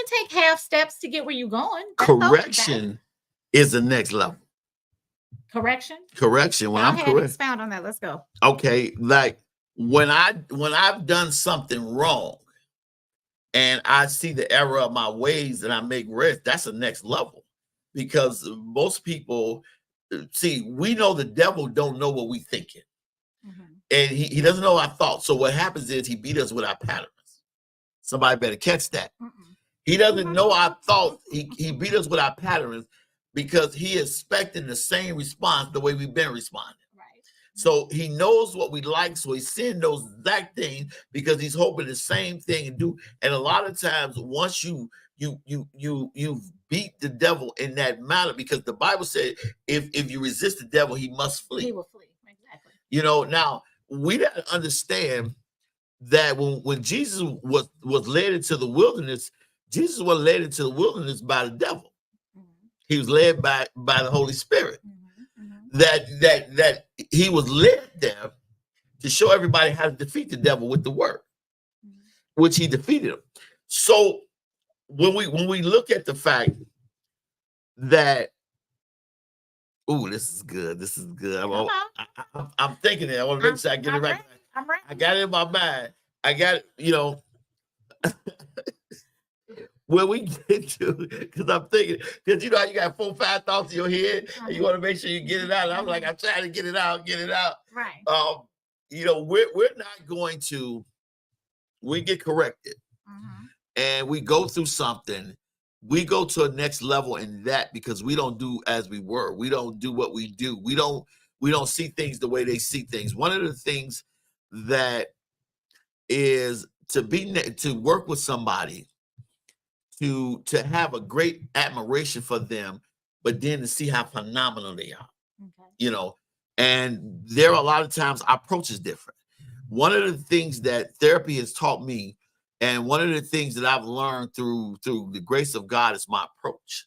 take half steps to get where you're going. Correction is the next level. Correction. When I'm correct. Expound on that. Let's go. Okay, like when I've done something wrong and I see the error of my ways and I make rest, that's the next level. Because most people, we know the devil don't know what we thinking. And he doesn't know our thoughts. So what happens is he beat us with our patterns. Somebody better catch that. He doesn't know our thoughts. He beat us with our patterns because he is expecting the same response the way we've been responding. Right. So he knows what we like. So he's saying those exact things because he's hoping the same thing and do. And a lot of times, once you beat the devil in that matter, because the Bible said if you resist the devil, he must flee. He will flee. Exactly. Now we got to understand that when Jesus was led into the wilderness, Jesus was led into the wilderness by the devil. He was led by the Holy Spirit. That he was led there to show everybody how to defeat the devil with the word, which he defeated him. So when we look at the fact that, this is good. I'm thinking it. I want to make sure I get it right. I'm right. I got it in my mind. I got it, when we get to, because I'm thinking, because you know how you got 4 or 5 thoughts in your head, and you want to make sure you get it out. And I'm like, I'm trying to get it out. Right. We're not going to, we get corrected and we go through something. We go to a next level in that because we don't do as we were. We don't do what we do. We don't see things the way they see things. One of the things that is to work with somebody, to have a great admiration for them, but then to see how phenomenal they are. And there are a lot of times our approach is different. One of the things that therapy has taught me, and one of the things that I've learned through the grace of God, is my approach.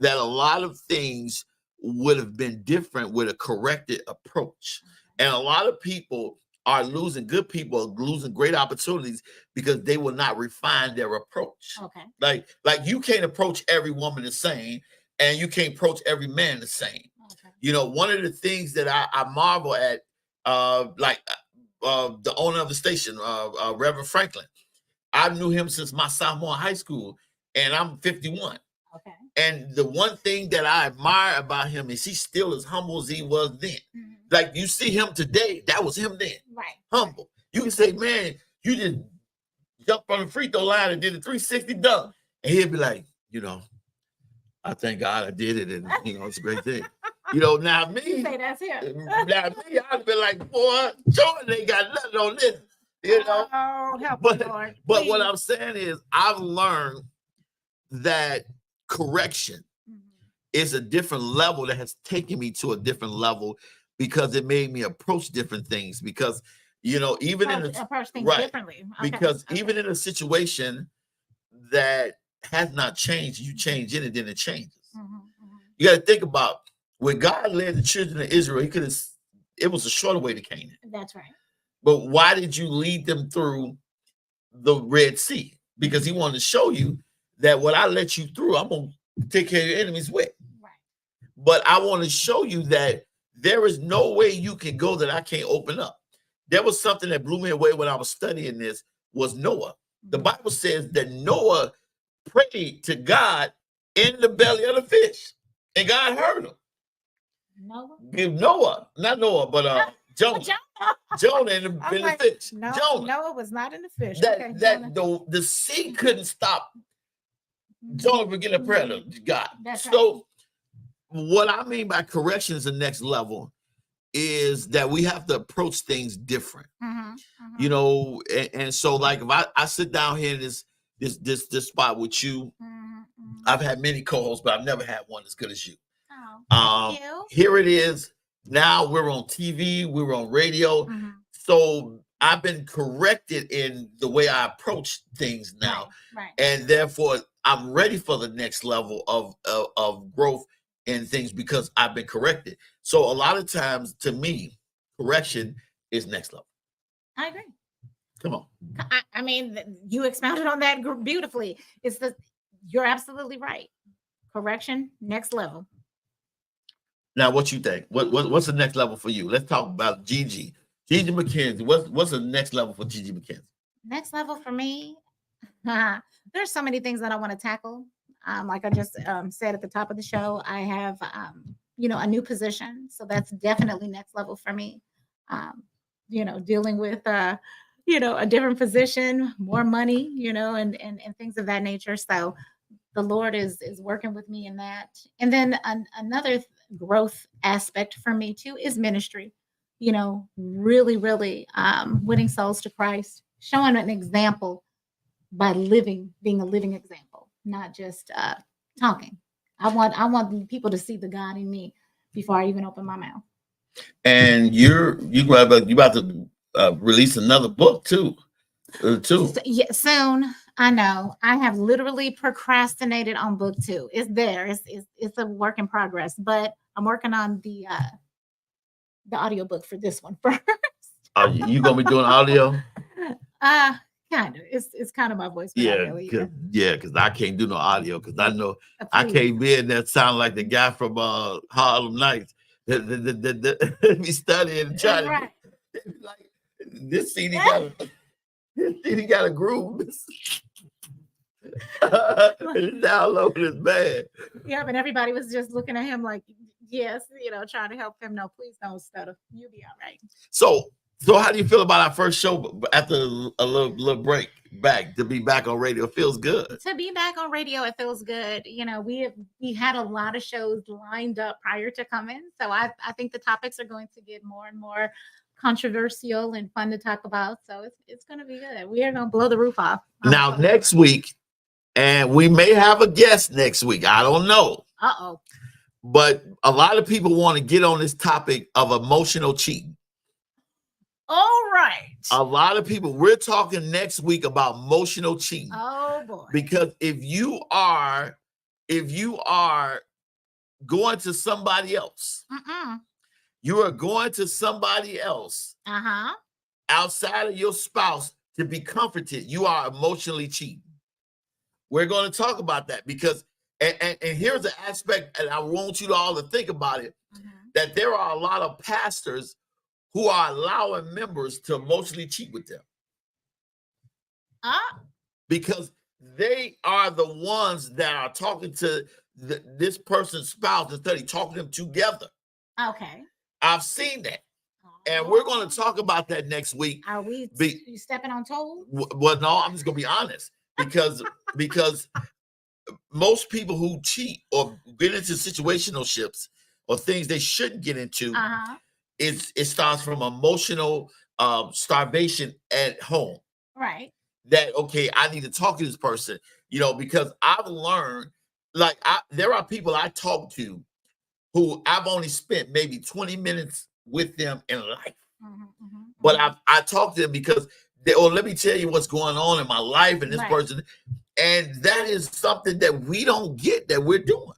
That a lot of things would have been different with a corrected approach. And a lot of people are losing, good people are losing great opportunities because they will not refine their approach. Like you can't approach every woman the same, and you can't approach every man the same. One of the things that I marvel at, the owner of the station, Reverend Franklin, I knew him since my sophomore in high school, and I'm 51. And the one thing that I admire about him is he's still as humble as he was then. Like you see him today, that was him then. Right. Humble. You can say, man, you just jumped on the free throw line and did a 360 dunk. And he'll be like, I thank God I did it. And, it's a great thing. Now me, You say that's him. I'd be like, boy, Jordan ain't got nothing on this. You know, Oh, help me, but Lord. but what Please. I'm saying is, I've learned that correction is a different level that has taken me to a different level because it made me approach different things. Because even in approach things right, differently. Okay. because even in a situation that has not changed, you change it and then it changes. You got to think about when God led the children of Israel, it was a shorter way to Canaan. That's right. But why did you lead them through the Red Sea? Because he wanted to show you that what I let you through, I'm going to take care of your enemies with. Right. But I want to show you that there is no way you can go that I can't open up. There was something that blew me away when I was studying this, was Noah. The Bible says that Noah prayed to God in the belly of the fish, and God heard him. Noah, not Noah, but Jonah. Jonah in the fish. No, Jonah. Noah was not in the fish. The sea couldn't stop Jonah from getting a prayer to God. So what I mean by correction is the next level is that we have to approach things different. And so like if I sit down here in this spot with you, I've had many co-hosts, but I've never had one as good as you. Thank you. Here it is. Now we're on TV, we're on radio. So I've been corrected in the way I approach things now. Right. And therefore I'm ready for the next level of growth in things because I've been corrected. So a lot of times to me, correction is next level. I agree. Come on. I mean, you expounded on that beautifully. You're absolutely right. Correction, next level. Now, what you think? What's the next level for you? Let's talk about Gigi McKenzie. What's the next level for Gigi McKenzie? Next level for me, there's so many things that I want to tackle. Like I just said at the top of the show, I have a new position, so that's definitely next level for me. Dealing with a different position, more money, and things of that nature. So the Lord is working with me in that. And then another growth aspect for me too is ministry. Really, really winning souls to Christ, showing an example by being a living example, not just talking. I want people to see the God in me before I even open my mouth. And you about to release another book too. Yeah, soon. I know. I have literally procrastinated on book 2. It's there. It's a work in progress, but I'm working on the audiobook for this one first. Are you gonna be doing audio? Kind of. It's kind of my voice. Because I can't do no audio because I know I can't be in that sound like the guy from Harlem Nights. Be studying and trying to like this CD got a groove. Download is bad. Yeah, but everybody was just looking at him like, yes, trying to help him. No, please don't stutter. You'll be all right. So how do you feel about our first show after a little break back to be back on radio? It feels good. To be back on radio, it feels good. We had a lot of shows lined up prior to coming. So I think the topics are going to get more and more controversial and fun to talk about. So it's going to be good. We are going to blow the roof off. Now, next week, and we may have a guest next week. I don't know. Uh-oh. But a lot of people want to get on this topic of emotional cheating. All right. A lot of people, we're talking next week about emotional cheating. Oh boy. Because if you are going to somebody else, you are going to somebody else outside of your spouse to be comforted, you are emotionally cheating. We're going to talk about that because, and here's the aspect, and I want you all to think about it, that there are a lot of pastors who are allowing members to emotionally cheat with them. Because they are the ones that are talking to this person's spouse instead of talking them together. Okay. I've seen that. And we're going to talk about that next week. Are we stepping on toes? Well, no, I'm just going to be honest. Because most people who cheat or get into situationships or things they shouldn't get into, it starts from emotional starvation at home. Right. That, okay, I need to talk to this person, because I've learned, like, there are people I talk to who I've only spent maybe 20 minutes with them in life. But I talk to them because let me tell you what's going on in my life and this person. And that is something that we don't get, that we're doing.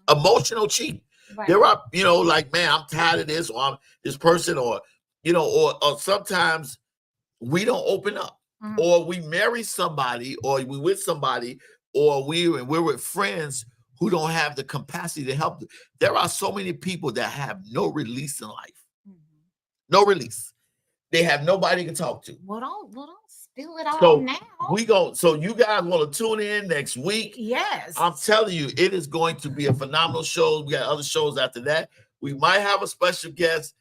Emotional cheating. Right. There are, like, man, I'm tired of this, or I'm this person, or, or sometimes we don't open up, or we marry somebody, or we with somebody, or we're with friends who don't have the capacity to help. There are so many people that have no release in life. No release. They have nobody to talk to. Well, don't spill it all now. So you guys want to tune in next week? Yes. I'm telling you, it is going to be a phenomenal show. We got other shows after that. We might have a special guest,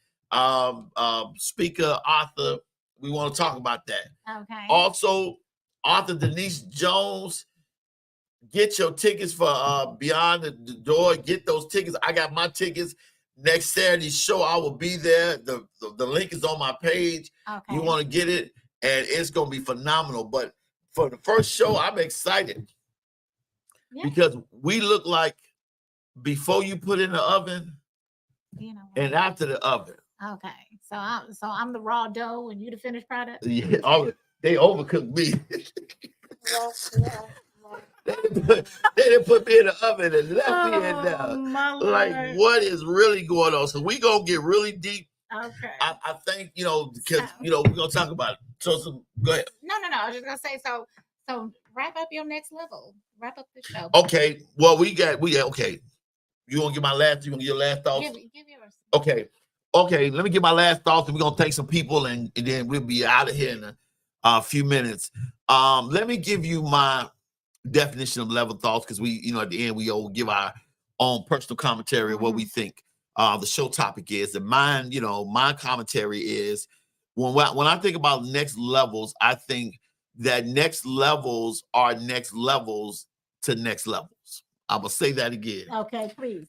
speaker, author. We want to talk about that. Okay. Also, author Denise Jones. Get your tickets for Beyond the Door. Get those tickets. I got my tickets. Next Saturday show, I will be there. The link is on my page. Okay. You want to get it, and it's going to be phenomenal. But for the first show, I'm excited because we look like before you put in the oven and after the oven. Okay, so I'm the raw dough and you the finished product. Yeah, they overcooked me. They didn't put me in the oven and left me in there. Like, what is really going on? So we gonna get really deep. Okay. I think because we're gonna talk about it. So go ahead. No. I was just gonna say so wrap up your next level. Wrap up the show. Okay. Well, we okay. You want to give your last thoughts? Give yours. Okay. Let me give my last thoughts, and we're gonna take some people, and then we'll be out of here in a few minutes. Let me give you my definition of level thoughts, because we, at the end, we all give our own personal commentary of what we think the show topic is. And mine, my commentary is when I think about next levels, I think that next levels are next levels to next levels. I'm gonna say that again. Okay, please.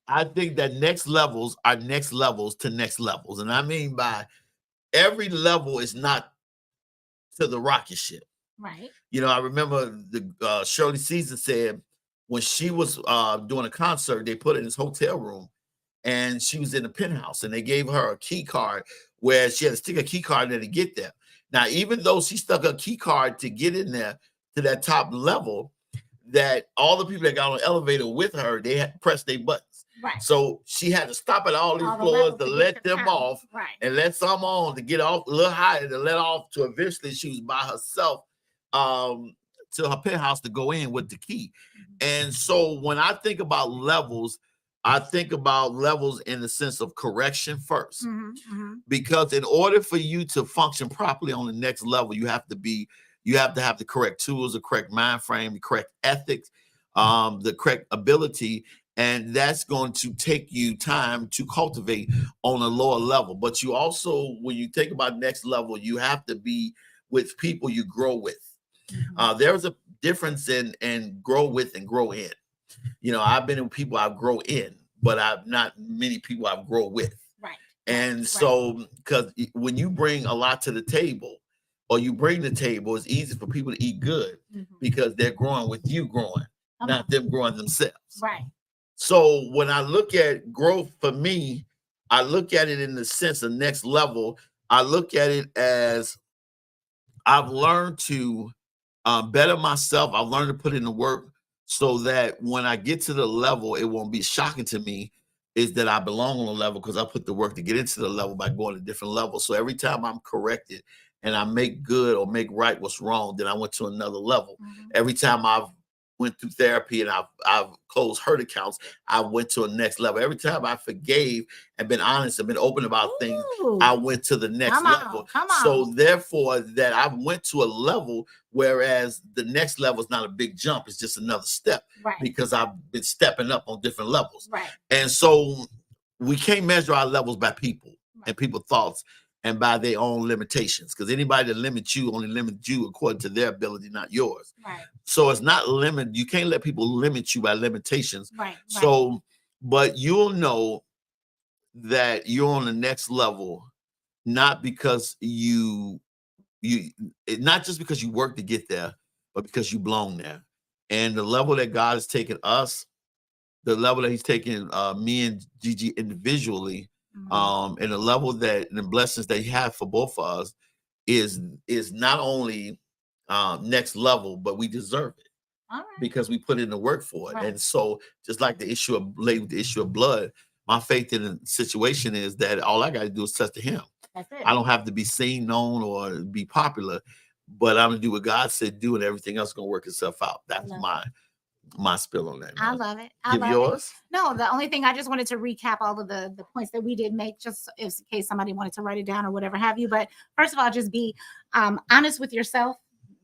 I think that next levels are next levels to next levels. And I mean by every level is not to the rocket ship. Right. I remember the Shirley Caesar said when she was doing a concert, they put her in this hotel room, and she was in the penthouse, and they gave her a key card where she had to stick a key card in there to get there. Now, even though she stuck a key card to get in there to that top level, that all the people that got on the elevator with her, they had to press their buttons. Right. So she had to stop at all these floors to let them off, and let some on to get off a little higher to let off, to eventually she was by herself to her penthouse to go in with the key. And so when I think about levels, I think about levels in the sense of correction first, because in order for you to function properly on the next level, you have to have the correct tools, the correct mind frame, the correct ethics, the correct ability. And that's going to take you time to cultivate on a lower level. But you also, when you think about next level, you have to be with people you grow with. There's a difference in grow with and grow in. I've been in people I grow in, but I've not many people I grow with. Right. And so, because when you bring a lot to the table, or you bring the table, it's easy for people to eat good because they're growing with you growing, not them growing themselves. Right. So when I look at growth for me, I look at it in the sense of next level. I look at it as I've learned to better myself. I've learned to put in the work so that when I get to the level, it won't be shocking to me is that I belong on a level because I put the work to get into the level by going to different levels. So every time I'm corrected and I make good or make right what's wrong, then I went to another level. Every time I've went through therapy and I've closed hurt accounts, I went to a next level. Every time I forgave and been honest and been open about things, I went to the next level. So therefore that I went to a level, whereas the next level is not a big jump. It's just another step because I've been stepping up on different levels. And so we can't measure our levels by people and people's thoughts and by their own limitations, because anybody that limits you only limits you according to their ability, not yours. So it's not limit. You can't let people limit you by limitations. So, but you'll know that you're on the next level not because not just because you work to get there, but because you belong there. And the level that God has taken us, the level that He's taken me and Gigi individually, and the level that and the blessings that He had for both of us is not only next level, but we deserve it. All right. Because we put in the work for it. Right. And so just like the issue of blood, my faith in the situation is that all I got to do is touch the hem. That's it. I don't have to be seen, known, or be popular, but I'm gonna do what God said do, and everything else is gonna work itself out. That's my spill on that. I love it. Give yours. No, the only thing I just wanted to recap all of the points that we did make, just in case somebody wanted to write it down or whatever have you. But first of all, just be honest with yourself.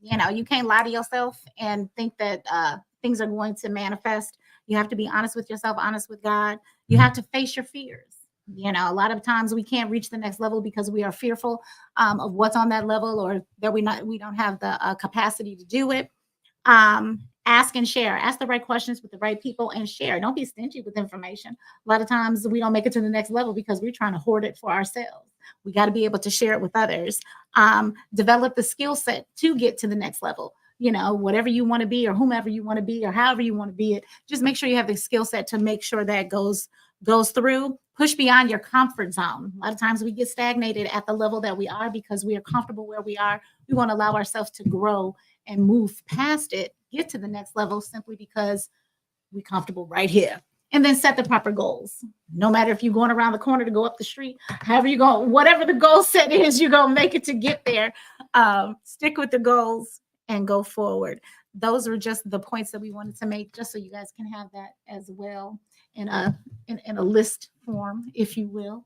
You know, you can't lie to yourself and think that things are going to manifest. You have to be honest with yourself, honest with God. You have to face your fears. You know, a lot of times we can't reach the next level because we are fearful of what's on that level, or that we don't have the capacity to do it. Ask and share. Ask the right questions with the right people and share. Don't be stingy with information. A lot of times we don't make it to the next level because we're trying to hoard it for ourselves. We got to be able to share it with others. Develop the skill set to get to the next level. You know, whatever you want to be, or whomever you want to be, or however you want to be it, just make sure you have the skill set to make sure that goes through. Push beyond your comfort zone. A lot of times we get stagnated at the level that we are because we are comfortable where we are. We want to allow ourselves to grow and move past it, get to the next level, simply because we're comfortable right here. And then set the proper goals. No matter if you're going around the corner to go up the street, however you go, whatever the goal set is, you're going to make it to get there. Stick with the goals and go forward. Those are just the points that we wanted to make, just so you guys can have that as well in a list form, if you will.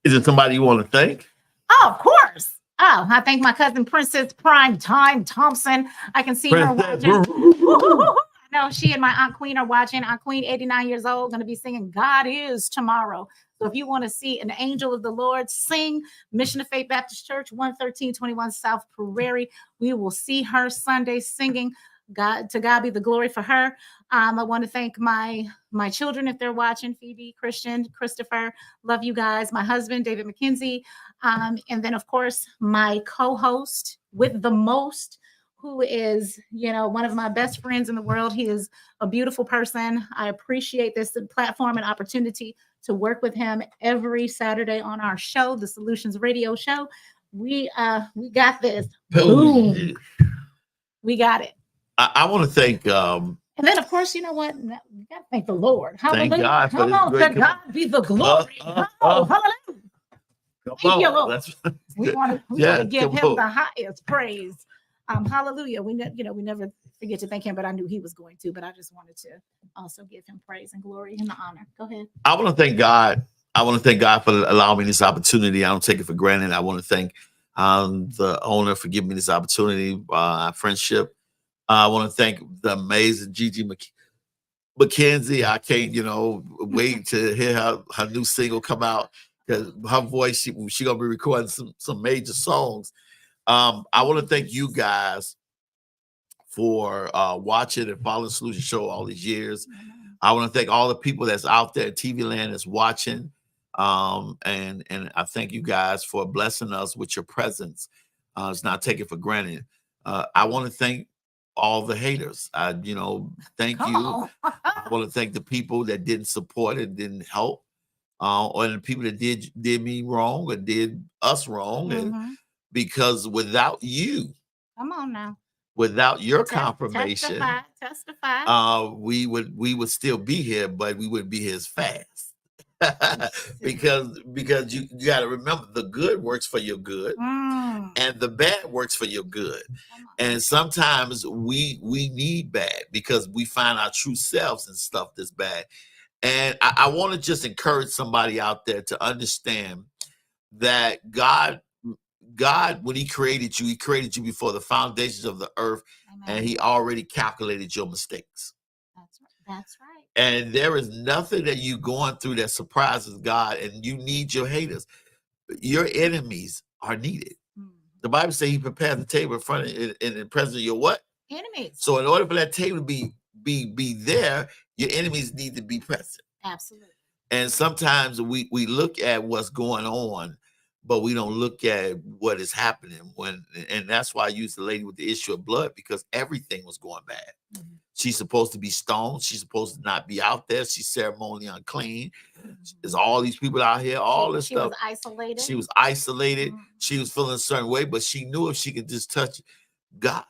Is it somebody you want to thank? Oh, of course. Oh, I thank my cousin Princess Prime Time Thompson. I can see her watching. No, she and my Aunt Queen are watching. Aunt Queen, 89 years old, going to be singing God Is Tomorrow. So if you want to see an angel of the Lord sing, Mission of Faith Baptist Church, 11321 South Prairie, we will see her Sunday singing. God be the glory for her. I want to thank my children, if they're watching, Phoebe, Christian, Christopher, love you guys. My husband, David McKenzie. And then, of course, my co-host with the most, who is, you know, one of my best friends in the world. He is a beautiful person. I appreciate this platform and opportunity to work with him every Saturday on our show, the Solutions Radio Show. We got this. Boom. We got it. I want to thank. And then, of course, you know what? We got to thank the Lord. Thank God. Come on, to God be the glory. Hallelujah. Thank you, Lord. We want to give him the highest praise. Hallelujah. We never forget to thank him, but I knew he was going to. But I just wanted to also give him praise and glory and the honor. Go ahead. I want to thank God. I want to thank God for allowing me this opportunity. I don't take it for granted. I want to thank the owner for giving me this opportunity, our friendship. I want to thank the amazing Gigi McKenzie. I can't, wait to hear her new single come out, because her voice, she gonna be recording some major songs. I want to thank you guys for watching and following Solution Show all these years. I want to thank all the people that's out there, TV land, that's watching. And I thank you guys for blessing us with your presence. It's not taken for granted. I want to thank all the haters. Thank you. I want to thank the people that didn't support it, didn't help, or the people that did me wrong or did us wrong. Mm-hmm. And because without you, come on now, without your confirmation, testify. We would still be here, but we wouldn't be here as fast. because you got to remember, the good works for your good, and the bad works for your good. And sometimes we need bad because we find our true selves and stuff that's bad. And I want to just encourage somebody out there to understand that God, when he created you before the foundations of the earth. Amen. And he already calculated your mistakes. That's right. And there is nothing that you're going through that surprises God, and you need your haters. Your enemies are needed. The Bible says he prepared the table in front of in presence of your what? Enemies. So in order for that table to be there, your enemies need to be present. Absolutely. And sometimes we look at what's going on, but we don't look at what is happening and that's why I used the lady with the issue of blood, because everything was going bad. Mm-hmm. She's supposed to be stoned. She's supposed to not be out there. She's ceremonially unclean. Mm-hmm. There's all these people out here, all this stuff. She was isolated. She was isolated. Mm-hmm. She was feeling a certain way, but she knew if she could just touch God,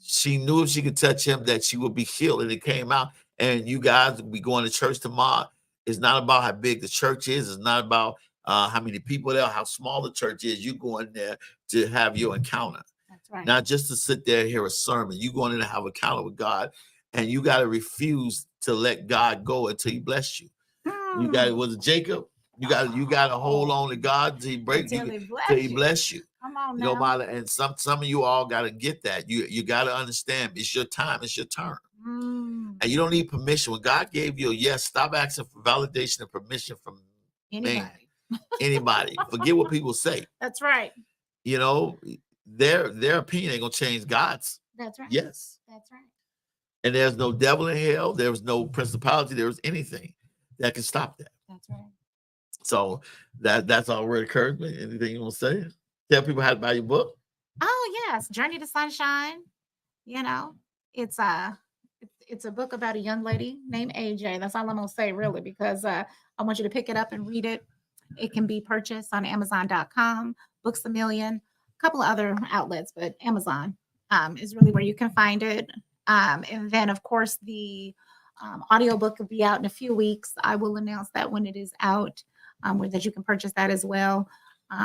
she knew if she could touch him that she would be healed. And it came out. And you guys will be going to church tomorrow. It's not about how big the church is. It's not about how many people there, how small the church is. You go in there to have your encounter. That's right. Not just to sit there and hear a sermon. You go in there to have an encounter with God, and you got to refuse to let God go until he bless you. You got, was it Jacob? You got to hold on to God till he break you, till he bless you. Come on now. No matter, and some of you all got to get that. You got to understand it's your time, it's your turn. And you don't need permission. When God gave you a yes, stop asking for validation and permission from anybody. Forget what people say. That's right. You know, their opinion ain't gonna change God's. That's right. Yes. That's right. And there's no devil in hell. There's no principality. There's anything that can stop that. That's right. So that's our word of encouragement. Anything you want to say? Tell people how to buy your book. Oh yes, Journey to Sunshine. You know, it's a book about a young lady named AJ. That's all I'm gonna say, really, because I want you to pick it up and read it. It can be purchased on Amazon.com, Books A Million, a couple of other outlets, but Amazon is really where you can find it. And then, of course, the audiobook will be out in a few weeks. I will announce that when it is out, that you can purchase that as well.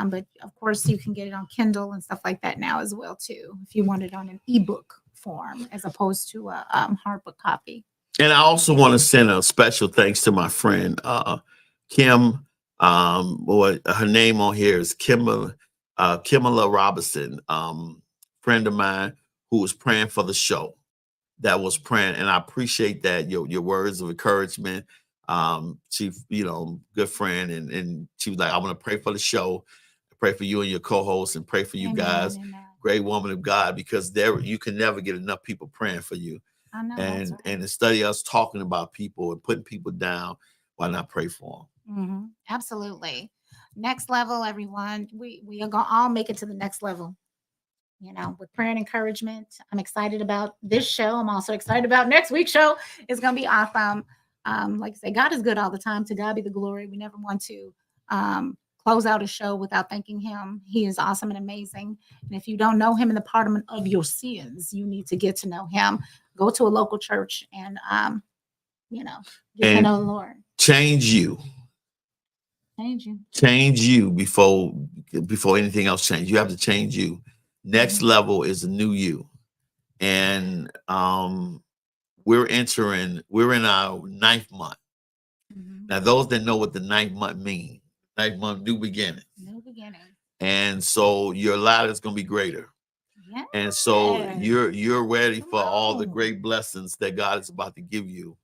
But of course, you can get it on Kindle and stuff like that now as well, too, if you want it on an ebook form as opposed to a hardbook copy. And I also want to send a special thanks to my friend Kim. Her name on here is Kimala Robinson, friend of mine who was praying for the show. That was praying, and I appreciate that your words of encouragement. She, good friend, and she was like, "I want to pray for the show, pray for you and your co-hosts, and pray for you guys." Amen. Great woman of God, because you can never get enough people praying for you. I know, and instead of us talking about people and putting people down, why not pray for them? Mm-hmm. Absolutely. Next level, everyone. We are gonna all make it to the next level. With prayer and encouragement. I'm excited about this show. I'm also excited about next week's show. It's gonna be awesome. Like I say, God is good all the time. To God be the glory. We never want to close out a show without thanking him. He is awesome and amazing. And if you don't know him in the pardon of your sins, you need to get to know him. Go to a local church and get to know the Lord. Change you. Change you before anything else changes. You have to change you. Next level is a new you. And we're in our 9th month. Mm-hmm. Now, those that know what the 9th month means, 9th month, new beginning. New beginning. And so your ladder is going to be greater. Yes. And so you're ready for all the great blessings that God is about to give you.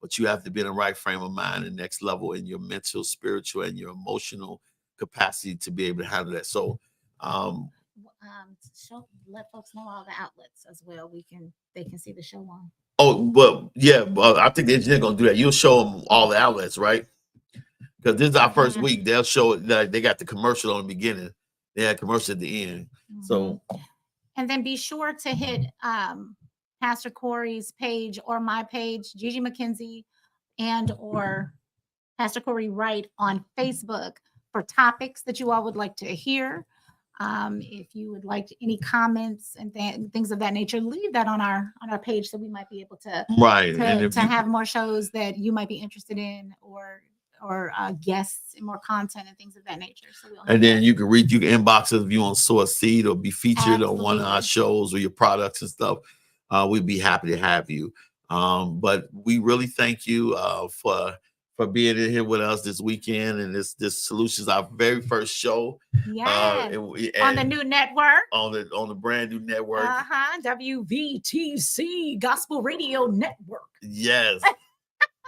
But you have to be in the right frame of mind and next level in your mental, spiritual, and your emotional capacity to be able to handle that. So let folks know all the outlets as well. They can see the show on. Oh, but yeah, I think the engineer gonna do that. You'll show them all the outlets, right? Because this is our first week. They'll show that they got the commercial on the beginning. They had commercial at the end. Mm-hmm. So, and then be sure to hit Pastor Corey's page or my page, Gigi McKenzie, and or Pastor Corey Wright on Facebook for topics that you all would like to hear. If you would like any comments and things of that nature, leave that on our page so we might be able to have more shows that you might be interested in or guests and more content and things of that nature. So then you can inbox us if you want to sow a seed or be featured on one of our shows or your products and stuff. We'd be happy to have you. But we really thank you for being in here with us this weekend, and this Solutions, our very first show. Yes. On the new network. On the brand new network. WVTC Gospel Radio Network. Yes.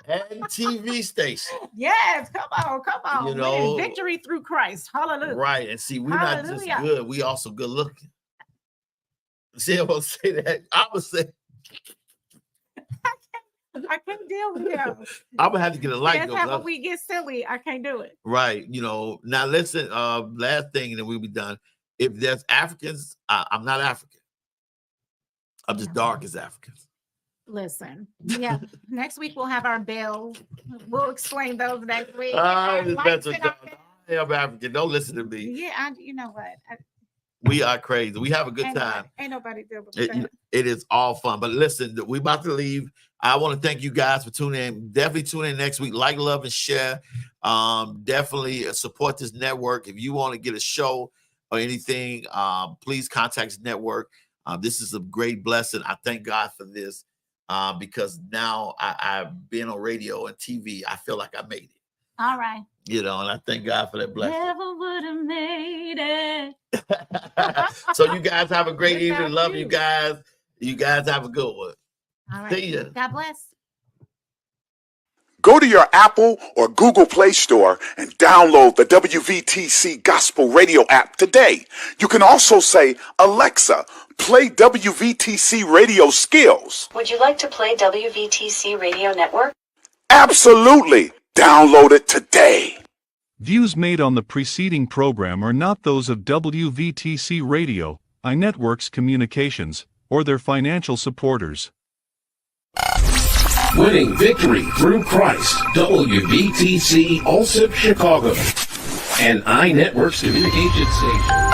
And TV station. Yes, come on. Victory through Christ. Hallelujah. Right. And see, we're not just good, we also good looking. See, I'm gonna say that. I would say I can't deal with him. I'm gonna have to get a light. That's how when we get silly. I can't do it. Right. You know, now listen, last thing and then we'll be done. If there's Africans, I'm not African. I'm just dark as Africans. Listen, yeah. Next week we'll have our bill. We'll explain those next week. I'm African. Don't listen to me. Yeah, you know what? We are crazy. We have a good time. Ain't nobody dealing with that. It is all fun. But listen, we about to leave. I want to thank you guys for tuning in. Definitely tune in next week. Like, love, and share. Definitely support this network. If you want to get a show or anything, please contact this network. This is a great blessing. I thank God for this because now I've been on radio and TV. I feel like I made it. All right. You know, and I thank God for that blessing. Never would have made it. So you guys have a great evening. Love you guys. You guys have a good one. All right. See ya. God bless. Go to your Apple or Google Play Store and download the WVTC Gospel Radio app today. You can also say, Alexa, play WVTC Radio Skills. Would you like to play WVTC Radio Network? Absolutely. Download it today. Views made on the preceding program are not those of WVTC Radio, iNetworks Communications, or their financial supporters. Winning victory through Christ, WVTC Allsip Chicago, and iNetworks Communication Station.